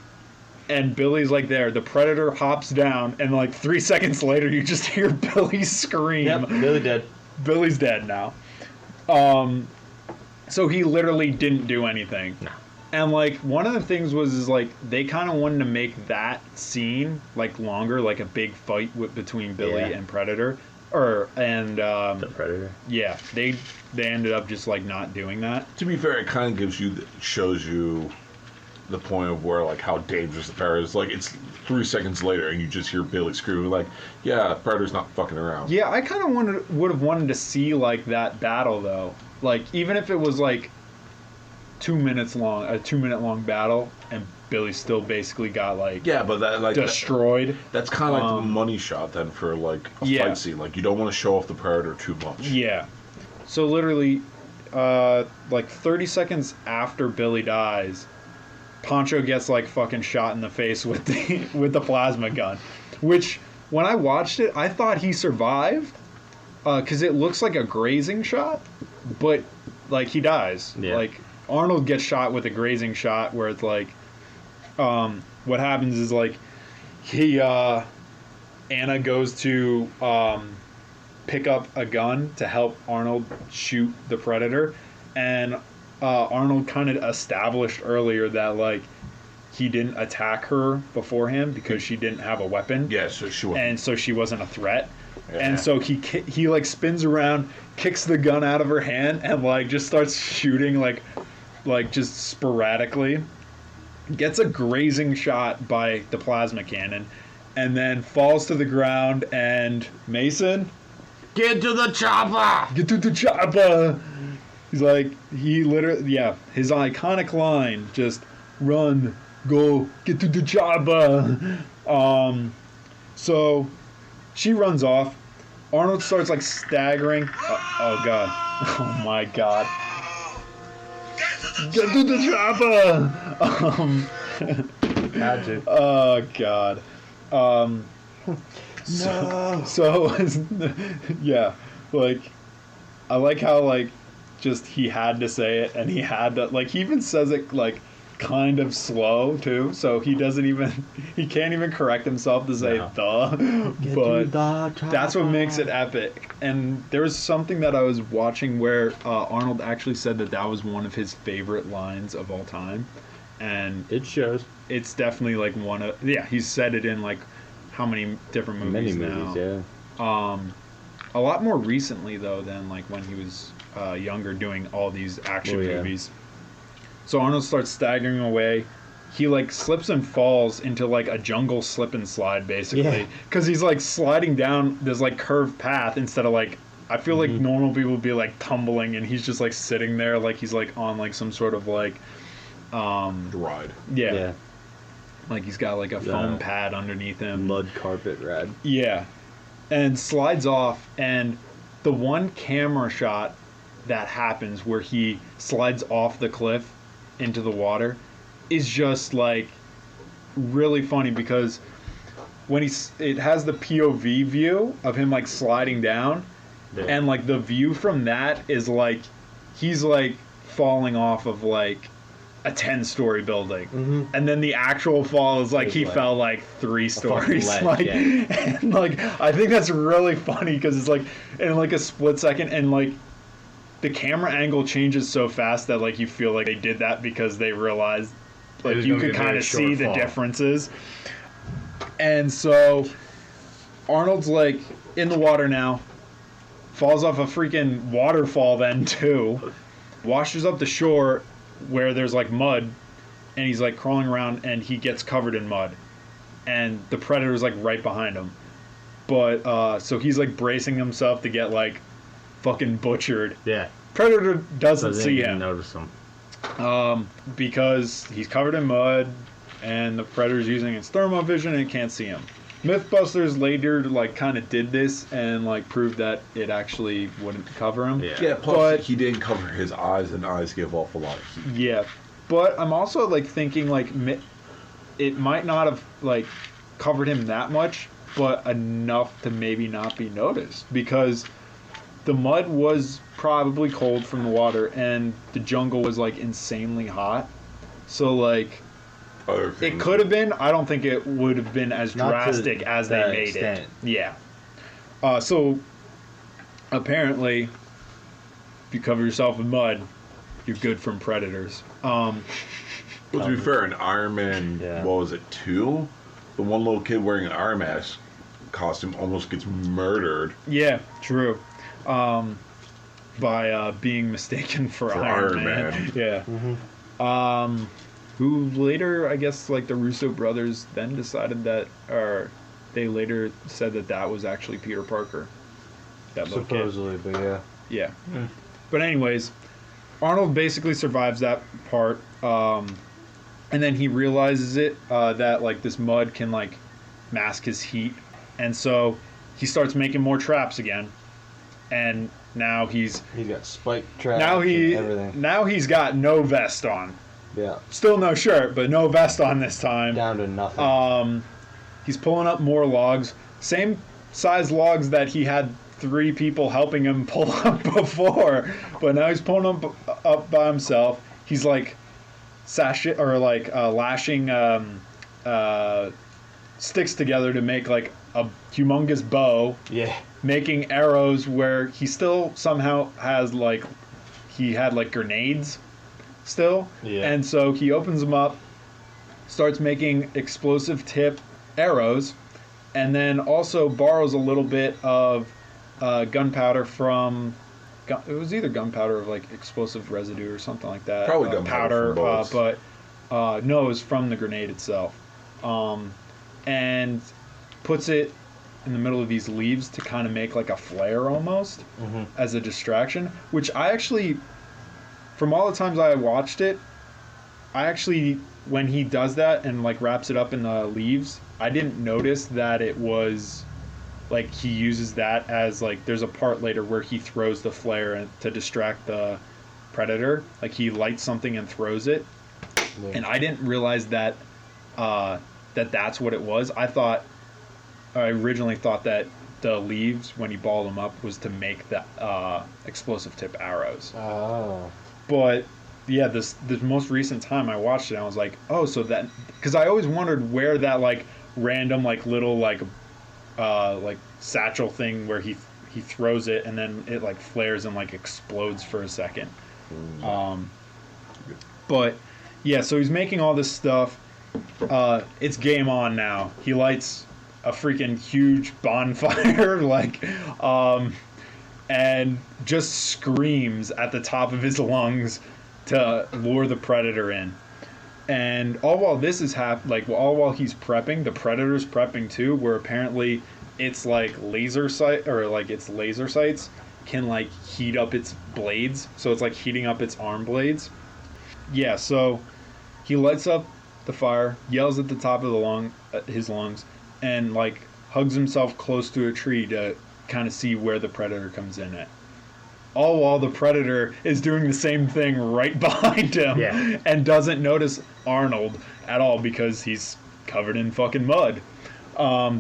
and Billy's like there. The Predator hops down, and like 3 seconds later, you just hear Billy scream. Yep, Billy dead. Billy's dead now. So he literally didn't do anything. No. And like one of the things is like they kind of wanted to make that scene like longer, like a big fight between Billy and Predator, The Predator. Yeah, they ended up just like not doing that. To be fair, it kind of shows you the point of where like how dangerous the Predator is. Like it's 3 seconds later and you just hear Billy screaming like, "Yeah, Predator's not fucking around." Yeah, I kind of would have wanted to see like that battle though, like even if it was like 2 minutes long, a 2-minute long battle, and Billy still basically got like but that like destroyed. That's kind of like the money shot then for like a fight scene. Like you don't want to show off the Predator too much. Yeah. So literally, like 30 seconds after Billy dies, Pancho gets like fucking shot in the face with the plasma gun, which when I watched it, I thought he survived, because it looks like a grazing shot, but like he dies. Yeah. Like Arnold gets shot with a grazing shot where it's like, what happens is like Anna goes to pick up a gun to help Arnold shoot the Predator, and Arnold kind of established earlier that like he didn't attack her beforehand because she didn't have a weapon. Yeah, so she wasn't. And so she wasn't a threat. Yeah. And so he like spins around, kicks the gun out of her hand, and like just starts shooting like just sporadically. Gets a grazing shot by the plasma cannon, and then falls to the ground. And Mason, Get to the chopper! get to the chopper. He's like, he literally, his iconic line, just run, go, get to the chopper. So she runs off. Arnold starts like staggering. Oh god. Oh my god. Get to the chopper. Had to. Oh god. No. So yeah, like I like how like just he had to say it, and he had to like he even says it like kind of slow too, so he can't even correct himself to say but that's what makes it epic. And there was something that I was watching where Arnold actually said that was one of his favorite lines of all time, and It shows. it's definitely like one of he's said it in like how many different movies Many now. movies, yeah. A lot more recently though than like when he was younger doing all these action movies. So Arnold starts staggering away. He like slips and falls into like a jungle slip and slide basically, because he's like sliding down this like curved path instead of like I feel like normal people would be like tumbling, and he's just like sitting there like he's like on like some sort of like ride. yeah. Like he's got like a foam pad underneath him. Mud carpet ride. Yeah. And slides off, and the one camera shot that happens where he slides off the cliff into the water is just like really funny, because when it has the POV view of him like sliding down, and like the view from that is like he's like falling off of like a 10-story building, and then the actual fall is like he fell like 3 stories. And like I think that's really funny because it's like in like a split second, and like the camera angle changes so fast that like you feel like they did that because they realized like you could kind of see the differences. And so Arnold's like in the water now, falls off a freaking waterfall then too, washes up the shore where there's like mud, and he's like crawling around, and he gets covered in mud, and the Predator's like right behind him. But so he's like bracing himself to get like fucking butchered. Yeah. Predator doesn't see even him notice him. because he's covered in mud, and the Predator's using its thermovision and it can't see him. Mythbusters later like kind of did this and like proved that it actually wouldn't cover him. Yeah, plus he didn't cover his eyes, and eyes give off a lot of heat. Yeah, but I'm also like thinking like it might not have like covered him that much, but enough to maybe not be noticed, because the mud was probably cold from the water, and the jungle was like insanely hot. So like it could have been. I don't think it would have been as drastic as they made it. Yeah. So apparently, if you cover yourself in mud, you're good from predators. Well, to be fair, in Iron Man, what was it, 2? The one little kid wearing an Iron Mask costume almost gets murdered. Yeah, true. By being mistaken for Iron Man. Yeah. Mm-hmm. Who later, I guess, like the Russo brothers then decided that, or they later said that was actually Peter Parker. That little kid. Supposedly, but yeah. Yeah. But anyways, Arnold basically survives that part. And then he realizes that like this mud can like mask his heat. And so he starts making more traps again. And now he's got spike traps and everything. Now he's got no vest on. Yeah. Still no shirt, but no vest on this time. Down to nothing. He's pulling up more logs. Same size logs that he had 3 people helping him pull up before. But now he's pulling them up by himself. He's like lashing sticks together to make like a humongous bow. Yeah. Making arrows where he still somehow has like he had like grenades still. Yeah. And so he opens them up, starts making explosive tip arrows, and then also borrows a little bit of gunpowder from it was either gunpowder of like explosive residue or something like that. Probably gunpowder from bullets. But no, it was from the grenade itself. And puts it in the middle of these leaves to kind of make like a flare almost as a distraction, which I actually, from all the times I watched it, when he does that and like wraps it up in the leaves, I didn't notice that it was like he uses that as like there's a part later where he throws the flare to distract the predator, like he lights something and throws it. Yeah. And I didn't realize that that's what it was. I originally thought that the leaves, when he balled them up, was to make the explosive tip arrows. Oh. But yeah, this most recent time I watched it, I was like, oh, so that, because I always wondered where that like random like little like satchel thing where he throws it and then it like flares and like explodes for a second. But yeah, so he's making all this stuff. It's game on now. He lights a freaking huge bonfire, and just screams at the top of his lungs to lure the predator in. And all while this is all while he's prepping, the predator's prepping too, where apparently it's like laser sights can like heat up its blades, so it's like heating up its arm blades. Yeah, so he lights up the fire, yells at the top of his lungs, and like hugs himself close to a tree to kind of see where the predator comes in at. All while the predator is doing the same thing right behind him, and doesn't notice Arnold at all because he's covered in fucking mud.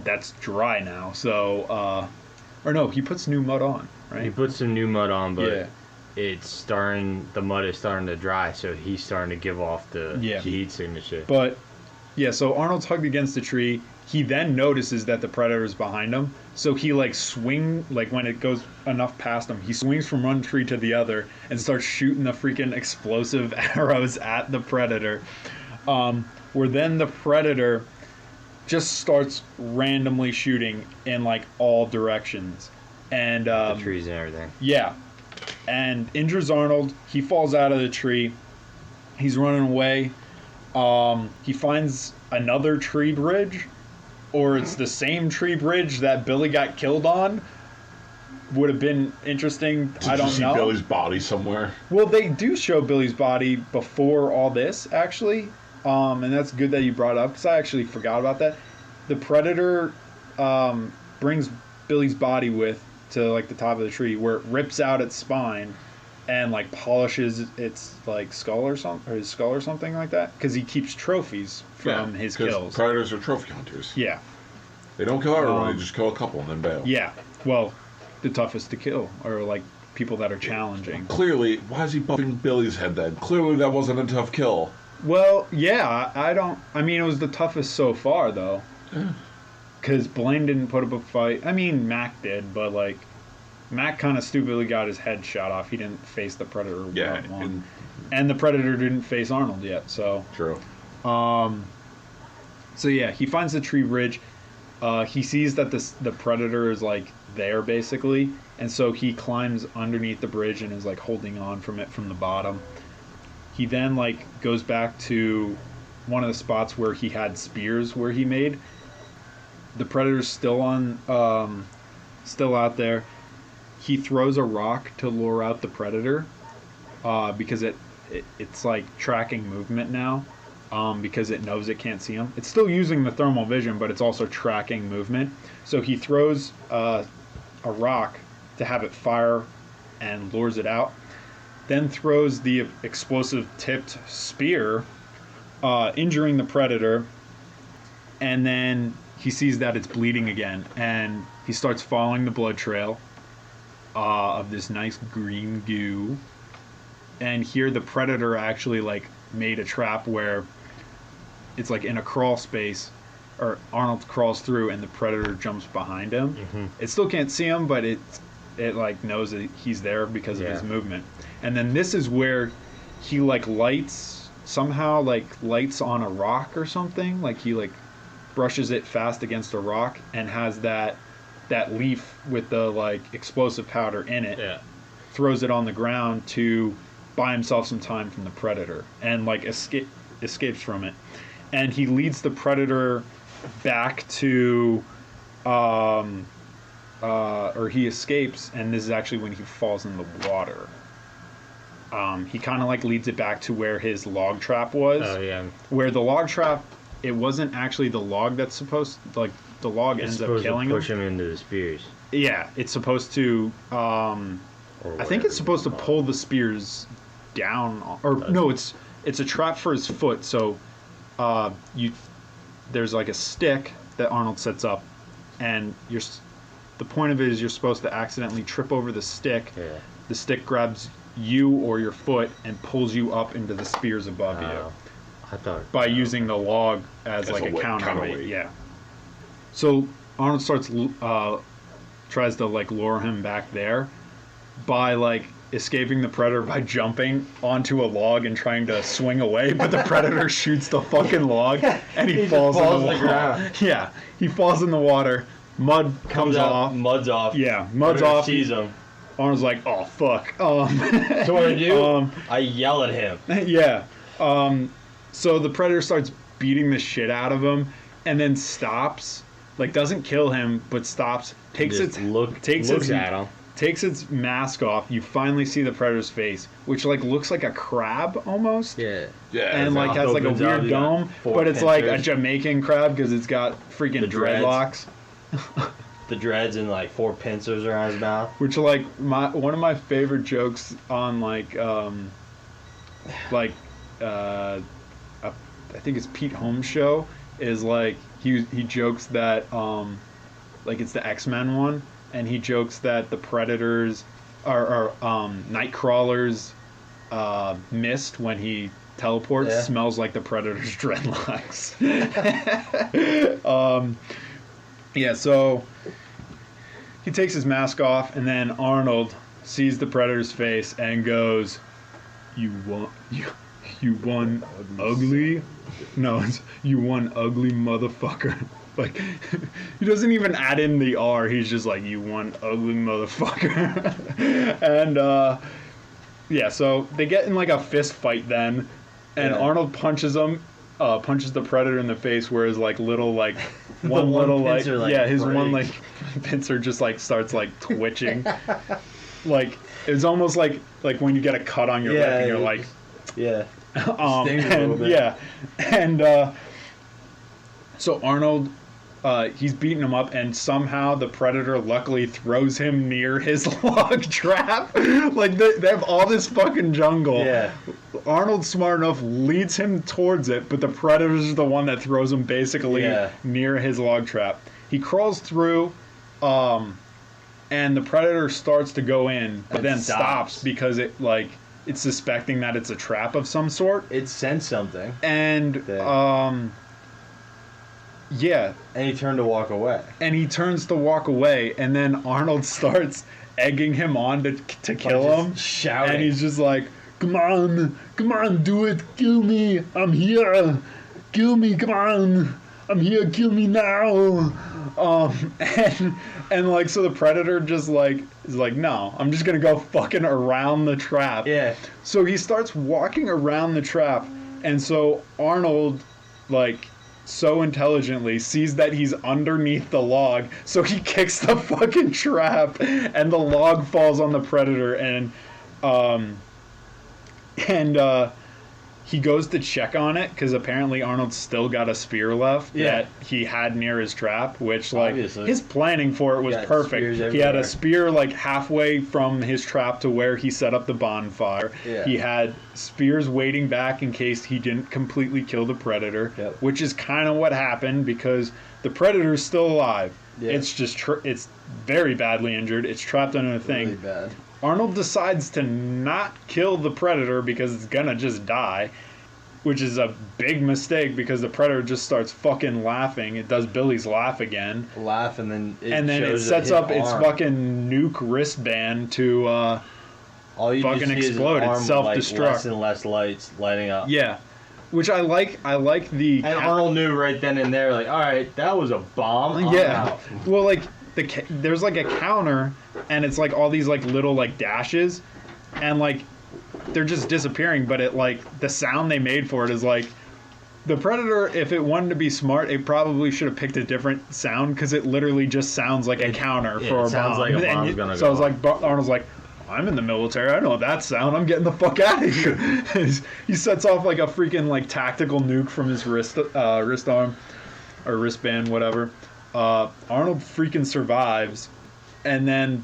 That's dry now, so or no, he puts new mud on, right? He puts some new mud on, but the mud is starting to dry, so he's starting to give off the heat signature. But yeah, so Arnold's hugged against the tree. He then notices that the predator's behind him, so he when it goes enough past him, he swings from one tree to the other and starts shooting the freaking explosive arrows at the predator. Where then the predator just starts randomly shooting in like all directions, and the trees and everything. Yeah, and injures Arnold. He falls out of the tree. He's running away. He finds another tree bridge, or it's the same tree bridge that Billy got killed on. Would have been interesting. I don't know. Did you see Billy's body somewhere? Well, they do show Billy's body before all this, actually. And that's good that you brought it up, because I actually forgot about that. The predator brings Billy's body to like the top of the tree, where it rips out its spine and like polishes its like skull or his skull or something like that, because he keeps trophies from his kills. Predators are trophy hunters. Yeah. They don't kill everyone, they just kill a couple and then bail. Yeah. Well, the toughest to kill, or like people that are challenging. Clearly, why is he bumping Billy's head then? Clearly that wasn't a tough kill. Well, yeah, I mean, it was the toughest so far, though. Because Blaine didn't put up a fight. I mean, Mac did, but, like, Mac kind of stupidly got his head shot off. He didn't face the predator. Yeah, and And the Predator didn't face Arnold yet, so... True. So yeah, he finds the tree bridge. He sees that the Predator is, like, there, basically. And so he climbs underneath the bridge and is, like, holding on from it from the bottom. He then, like, goes back to one of the spots where he had spears where he made. The Predator's still out there. He throws a rock to lure out the Predator because it's like tracking movement now because it knows it can't see him. It's still using the thermal vision, but it's also tracking movement. So he throws a rock to have it fire and lures it out. Then throws the explosive tipped spear, injuring the Predator. And then he sees that it's bleeding again, and he starts following the blood trail of this nice green goo. And here the Predator actually, like, made a trap where it's like in a crawl space, or Arnold crawls through and the Predator jumps behind him. Mm-hmm. It still can't see him, but it like knows that he's there because of his movement. And then this is where he, like, lights on a rock or something. Like, he, like, brushes it fast against a rock and has that leaf with the, like, explosive powder in it. Yeah. Throws it on the ground to buy himself some time from the Predator and, like, escapes from it. And he leads the Predator back to or he escapes, and this is actually when he falls in the water. He kind of, like, leads it back to where his log trap was. Oh, yeah. Where the log trap, it wasn't actually the log that's supposed... Like, the log ends up killing him. Push him into the spears. Yeah, it's supposed to... I think it's supposed to pull the spears down... Or, no, it's a trap for his foot, so there's, like, a stick that Arnold sets up, and the point of it is you're supposed to accidentally trip over the stick. Yeah. The stick grabs you or your foot and pulls you up into the spears above you. I thought By using the log as like a counterweight. Yeah. So Arnold tries to, like, lure him back there by, like, escaping the Predator by jumping onto a log and trying to swing away, but the Predator shoots the fucking log and he falls in the water. Yeah, he falls in the water. Mud comes off. Mud's off. Yeah, mud's off. Sees him. Arnold's like, oh fuck. So what I do? I yell at him. Yeah. So the Predator starts beating the shit out of him, and then stops. Like, doesn't kill him, but stops. Looks at him. Takes its mask off. You finally see the Predator's face, which, like, looks like a crab almost. Yeah. Yeah. And, like, has, like, a weird dome, but it's like a Jamaican crab because it's got freaking dreadlocks. The dreads and, like, 4 pincers around his mouth. Which, like, one of my favorite jokes on, like, I think it's Pete Holmes' show, is, like, he jokes that, like, it's the X-Men one, and he jokes that the Predators or Nightcrawler's mist when he teleports smells like the Predator's dreadlocks. Yeah, so he takes his mask off, and then Arnold sees the Predator's face and goes, you won ugly? No, it's, you won ugly motherfucker. Like, he doesn't even add in the R, he's just like, you won ugly motherfucker. And, yeah, so they get in, like, a fist fight then, and Arnold punches the Predator in the face, where his, like, little, like, one pincer just, like, starts, like, twitching. Like, it's almost like when you get a cut on your lip and you're like... Yeah. So Arnold, he's beating him up, and somehow the Predator luckily throws him near his log trap. Like, they have all this fucking jungle. Yeah. Arnold's smart enough, leads him towards it, but the Predator's the one that throws him basically near his log trap. He crawls through, and the Predator starts to go in, but then stops because it's suspecting that it's a trap of some sort. It sensed something. And, yeah. And he turned to walk away. And he turns to walk away, and then Arnold starts egging him on to kill him. Shouting. And he's just like, come on, do it, kill me, I'm here, kill me, come on, I'm here, kill me now. And like, so the Predator just like is like, no, I'm just gonna go fucking around the trap. Yeah. So he starts walking around the trap, and so Arnold, like, so intelligently sees that he's underneath the log, so he kicks the fucking trap, and the log falls on the Predator, and he goes to check on it because apparently Arnold's still got a spear left that he had near his trap, which, like, obviously, his planning for it was perfect. He had a spear like halfway from his trap to where he set up the bonfire. Yeah. He had spears waiting back in case he didn't completely kill the Predator, which is kind of what happened because the Predator's still alive. Yeah. It's just it's very badly injured. It's trapped under a thing. Really bad. Arnold decides to not kill the Predator because it's gonna just die, which is a big mistake because the Predator just starts fucking laughing. It does Billy's laugh again. Laugh and then it sets up its fucking nuke wristband to all you fucking explode. It's self-destruct. Like, less and less lights lighting up. Yeah, which I like the. And Arnold knew right then and there, like, all right, that was a bomb. Yeah. Well, like there's like a counter, and it's like all these like little like dashes, and like they're just disappearing. But it like the sound they made for it is like the Predator. If it wanted to be smart, it probably should have picked a different sound because it literally just sounds like a counter for a bomb. Sounds like a bomb's gonna go. So I was like, Arnold's like, I'm in the military. I know that sound. I'm getting the fuck out of here. He sets off like a freaking like tactical nuke from his wrist arm or wristband, whatever. Arnold freaking survives, and then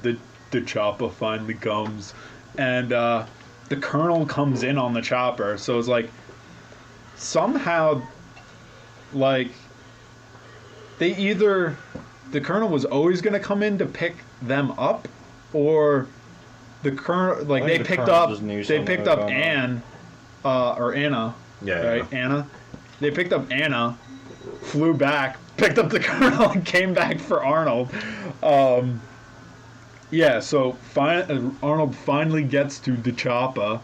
the Choppa finally comes, and the Colonel comes in on the chopper. So it's like somehow, like the Colonel was always gonna come in to pick them up, or the Colonel they picked up Anne, or Anna, right? Anna. They picked up Anna, flew back, picked up the Colonel, and came back for Arnold. So Arnold finally gets to the Choppa,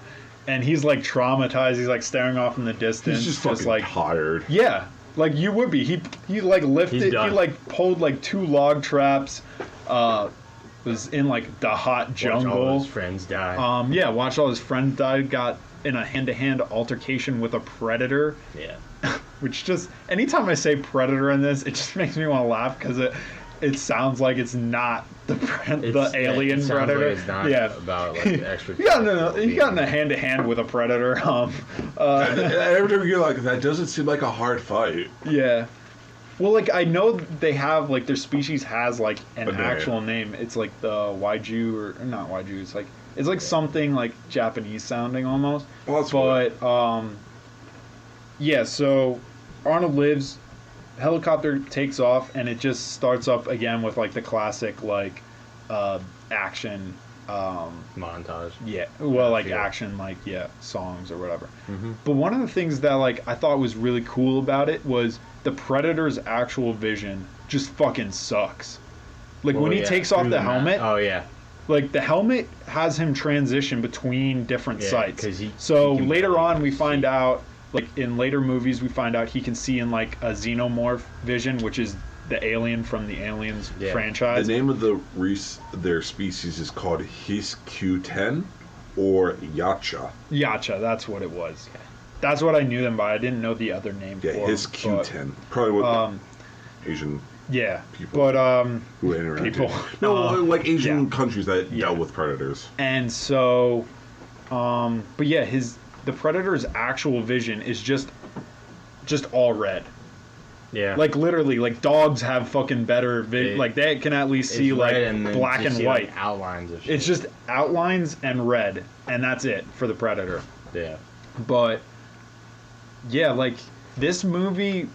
and he's like traumatized. He's like staring off in the distance. He's just fucking like tired. Yeah, like you would be. He like lifted. He like pulled like 2 log traps. Was in like the hot jungle. Watched all his friends die. Watched all his friends die. Got in a hand-to-hand altercation with a Predator. Yeah. Which just, anytime I say Predator in this, it just makes me want to laugh because it sounds like it's not the alien Predator. Like it's not about like the extra. He got in a hand-to-hand with a Predator. Every time you're like, that doesn't seem like a hard fight. Yeah. Well, like, I know they have, like, their species has, like, an actual name. It's like the Waiju, or not Waiju, it's like something, like, Japanese sounding almost. Well, that's weird. So Arnold lives, helicopter takes off, and it just starts up again with, like, the classic, like, action. Montage. Yeah, well, like, action, like, songs or whatever. Mm-hmm. But one of the things that, like, I thought was really cool about it was the Predator's actual vision just fucking sucks. Like, when he takes off the helmet... Oh, yeah. Like, the helmet has him transition between different sights. So later on, we find out, like, in later movies, we find out he can see in, like, a xenomorph vision, which is the alien from the Aliens franchise. The name of their species is called His-Q10 or Yacha. Yacha, that's what it was. Okay. That's what I knew them by. I didn't know the other name for them. His-Q10. Probably what Asian people who interact. Like Asian countries that dealt with predators. And so, but yeah, the Predator's actual vision is just all red. Yeah. Like, literally, like, dogs have fucking better vision. Like, they can at least see, like, black and white. Like, outlines of shit. It's just outlines and red, and that's it for the Predator. Yeah. But, yeah, like, this movie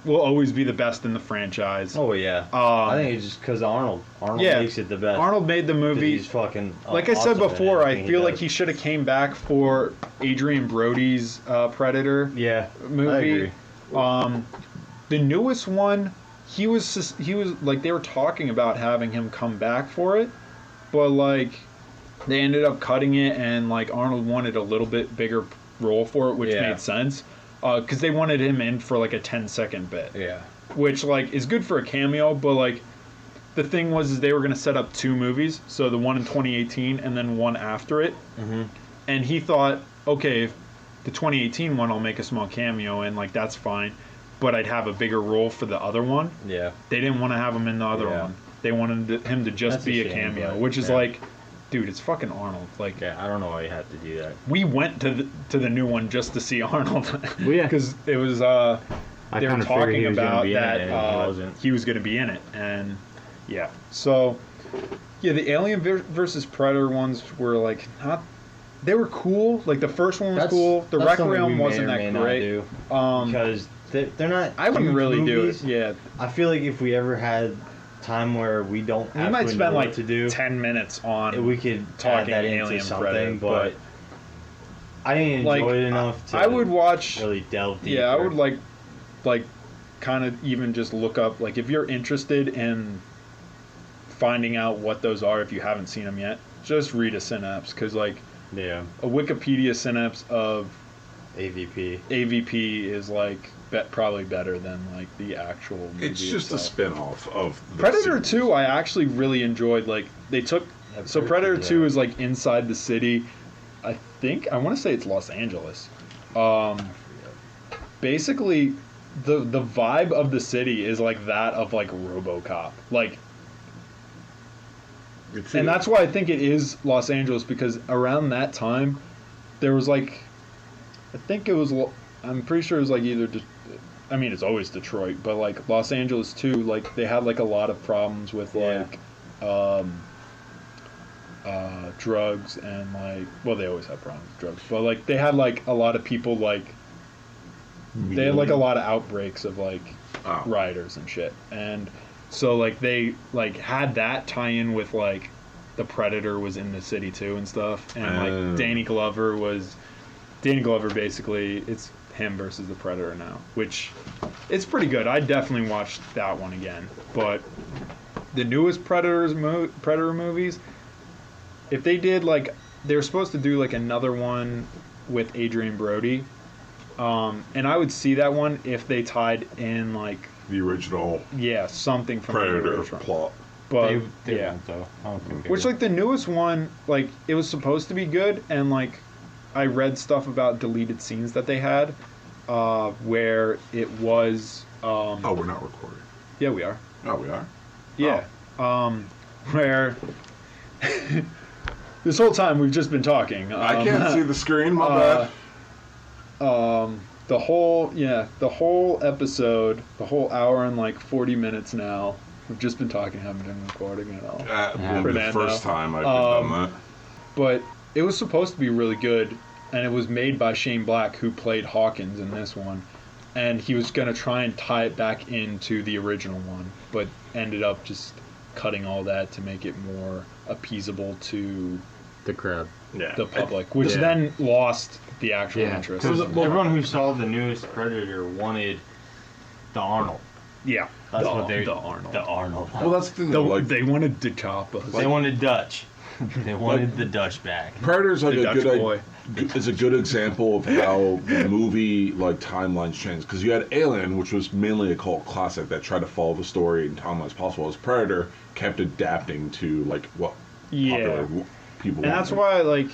will always be the best in the franchise. Oh, yeah. I think it's just because Arnold makes it the best. Arnold made the movie. He's fucking like I said before, I feel like he should have came back for Adrian Brody's Predator movie. I agree. The newest one, he was like, they were talking about having him come back for it, but like they ended up cutting it, and like Arnold wanted a little bit bigger role for it, which Yeah. made sense. Because they wanted him in for like a 10-second bit. Yeah. Which like is good for a cameo, but like the thing was is they were going to set up 2 movies, so the one in 2018 and then one after it. Mm-hmm. And he thought, okay, if the 2018 one I'll make a small cameo and like that's fine, but I'd have a bigger role for the other one. Yeah. They didn't want to have him in the other Yeah. one. They wanted him to just That's be a a shame, cameo, but, which is yeah. like, dude, it's fucking Arnold. Like, Yeah, I don't know why you had to do that. we went to the new one just to see Arnold. Well, yeah. Because it was I they were kinda figured talking he was gonna about be in that it, and he wasn't. he was going to be in it, and yeah. So yeah, the Alien versus Predator ones were like not. They were cool. Like the first one was cool. The that's something Requiem we wasn't may or that may not great. do, Um, because they're not. I wouldn't huge really movies. do it. Yeah, I feel like if we ever had time where we don't we might absolutely spend know like what to do, 10 minutes on we could talking add that Alien into something. Predator, but I didn't like, enjoy it enough to I would watch. really delve deeper. Yeah, I would like kind of even just look up, like, if you're interested in finding out what those are, if you haven't seen them yet, just read a synapse, because like Yeah, a Wikipedia synapse of AVP. AVP is like probably better than like the actual movie It's just a itself. spin-off of the Predator series. 2 I actually really enjoyed. Like they took so Predator 2 is like inside the city. I want to say it's Los Angeles. Basically the vibe of the city is like that of like RoboCop. Like, and that's why I think it is Los Angeles, because around that time there was like, I'm pretty sure it was like either I mean, it's always Detroit, but like Los Angeles too, like they had like a lot of problems with like drugs, and like, well, they always have problems with drugs, but like they had like a lot of people, like they had like a lot of outbreaks of like rioters and shit, and so like they like had that tie in with like the Predator was in the city too and stuff, and like Danny Glover basically, it's him versus the Predator now, which it's pretty good. I'd definitely watch that one again. But the newest Predator movies, if they did like, they were supposed to do like another one with Adrian Brody, and I would see that one if they tied in like the original something from the Predator original plot. But They yeah, won't, though. I don't think they which will. like the newest one, like it was supposed to be good, and like I read stuff about deleted scenes that they had, where it was. Oh, we're not recording. Yeah, we are. Oh, we are. Yeah. Where this whole time we've just been talking. I can't see the screen. My bad. The whole episode, the whole hour and like 40 minutes now. We've just been talking, haven't been recording at all. That For the that first now. time I've done that. But it was supposed to be really good, and it was made by Shane Black, who played Hawkins in this one, and he was going to try and tie it back into the original one, but ended up just cutting all that to make it more appeasable to The crowd. Yeah. the public, which Yeah. then lost the actual interest. Because everyone who saw the newest Predator wanted the Arnold. Yeah, That's what they the Arnold. The Arnold. Well, that's the thing. though, like, They wanted the Choppa. They wanted Dutch. They wanted the Dutch back. Predator's like The a Dutch good boy. is a good example of how the movie like timelines change, because you had Alien, which was mainly a cult classic that tried to follow the story and timeline as possible. As Predator kept adapting to like what popular people And that's wanted. why, like,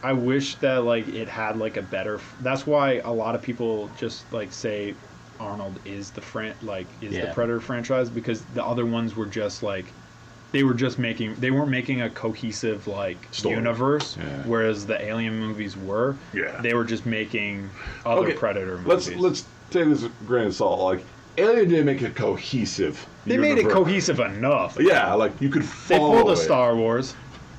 I wish that, like, it had, like, a better... That's why a lot of people just, like, say Arnold is the the Predator franchise, because the other ones were just, like... They weren't making a cohesive, like, Story. universe, Yeah. whereas the Alien movies were. Yeah. They were just making other Okay, Predator movies. Let's take this with a grain of salt. Like, Alien didn't make it cohesive. They made it universe. cohesive enough. Yeah, like you could They follow pulled a it. Star Wars.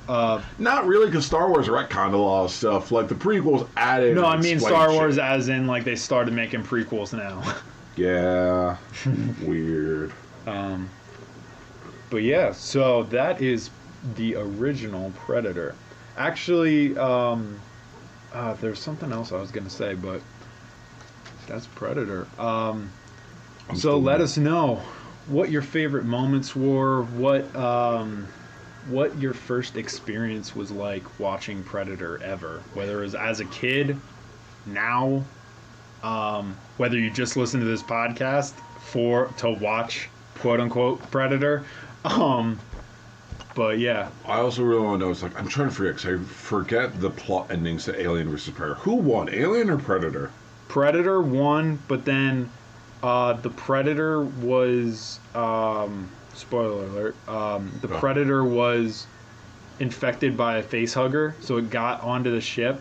Not really, because Star Wars retconned a lot of stuff. Like the prequels added. No, I and mean explained Star shit. Wars as in, like, they started making prequels now. Yeah, weird. But yeah, so that is the original Predator. Actually, there's something else I was gonna say, but that's Predator. So let us know what your favorite moments were. What what your first experience was like watching Predator ever, whether it was as a kid, now, whether you just listen to this podcast to watch quote unquote Predator. But yeah, I also really want to know. It's like I'm trying to forget because I forget the plot endings to Alien versus Predator. Who won, Alien or Predator? Predator won, but then the Predator was spoiler alert. The Predator was infected by a facehugger, so it got onto the ship.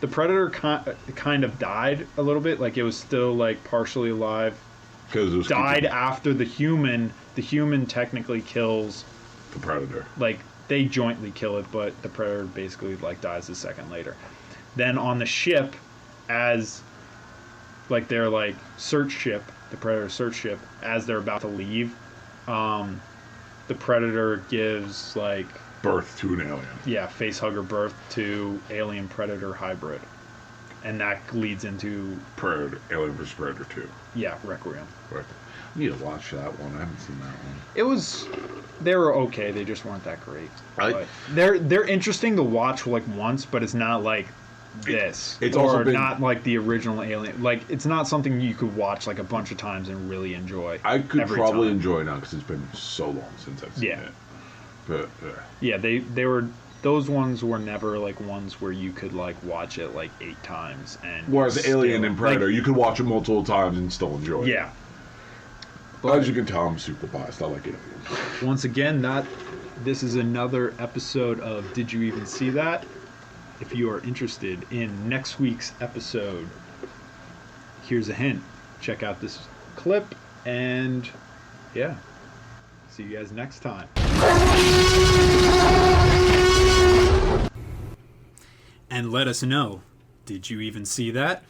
The Predator kind of died a little bit, like it was still like partially alive. Because it was Died after the human. The human technically kills the Predator. Like they jointly kill it, but the Predator basically like dies a second later. Then on the ship, as like their like search ship, the Predator search ship, as they're about to leave, the Predator gives like Birth to an alien. Yeah, facehugger birth to alien Predator hybrid, and that leads into Predator, Alien vs Predator 2. Yeah, Requiem. Right. I need to watch that one. I haven't seen that one. They were okay. They just weren't that great. I- But they're interesting to watch like once, but it's not like this. It's or also been- not like the original Alien. Like it's not something you could watch like a bunch of times and really enjoy. I could every probably time. enjoy it now because it's been so long since I've seen Yeah. it. But Yeah, they were. Those ones were never like ones where you could like watch it like 8 times and. whereas Alien still- and Predator, like, you could watch it multiple times and still enjoy it. Yeah. As you can tell, I'm super biased. I like Alien. Once again, this is another episode of Did You Even See That? If you are interested in next week's episode, here's a hint. Check out this clip, and yeah, see you guys next time. And let us know, did you even see that?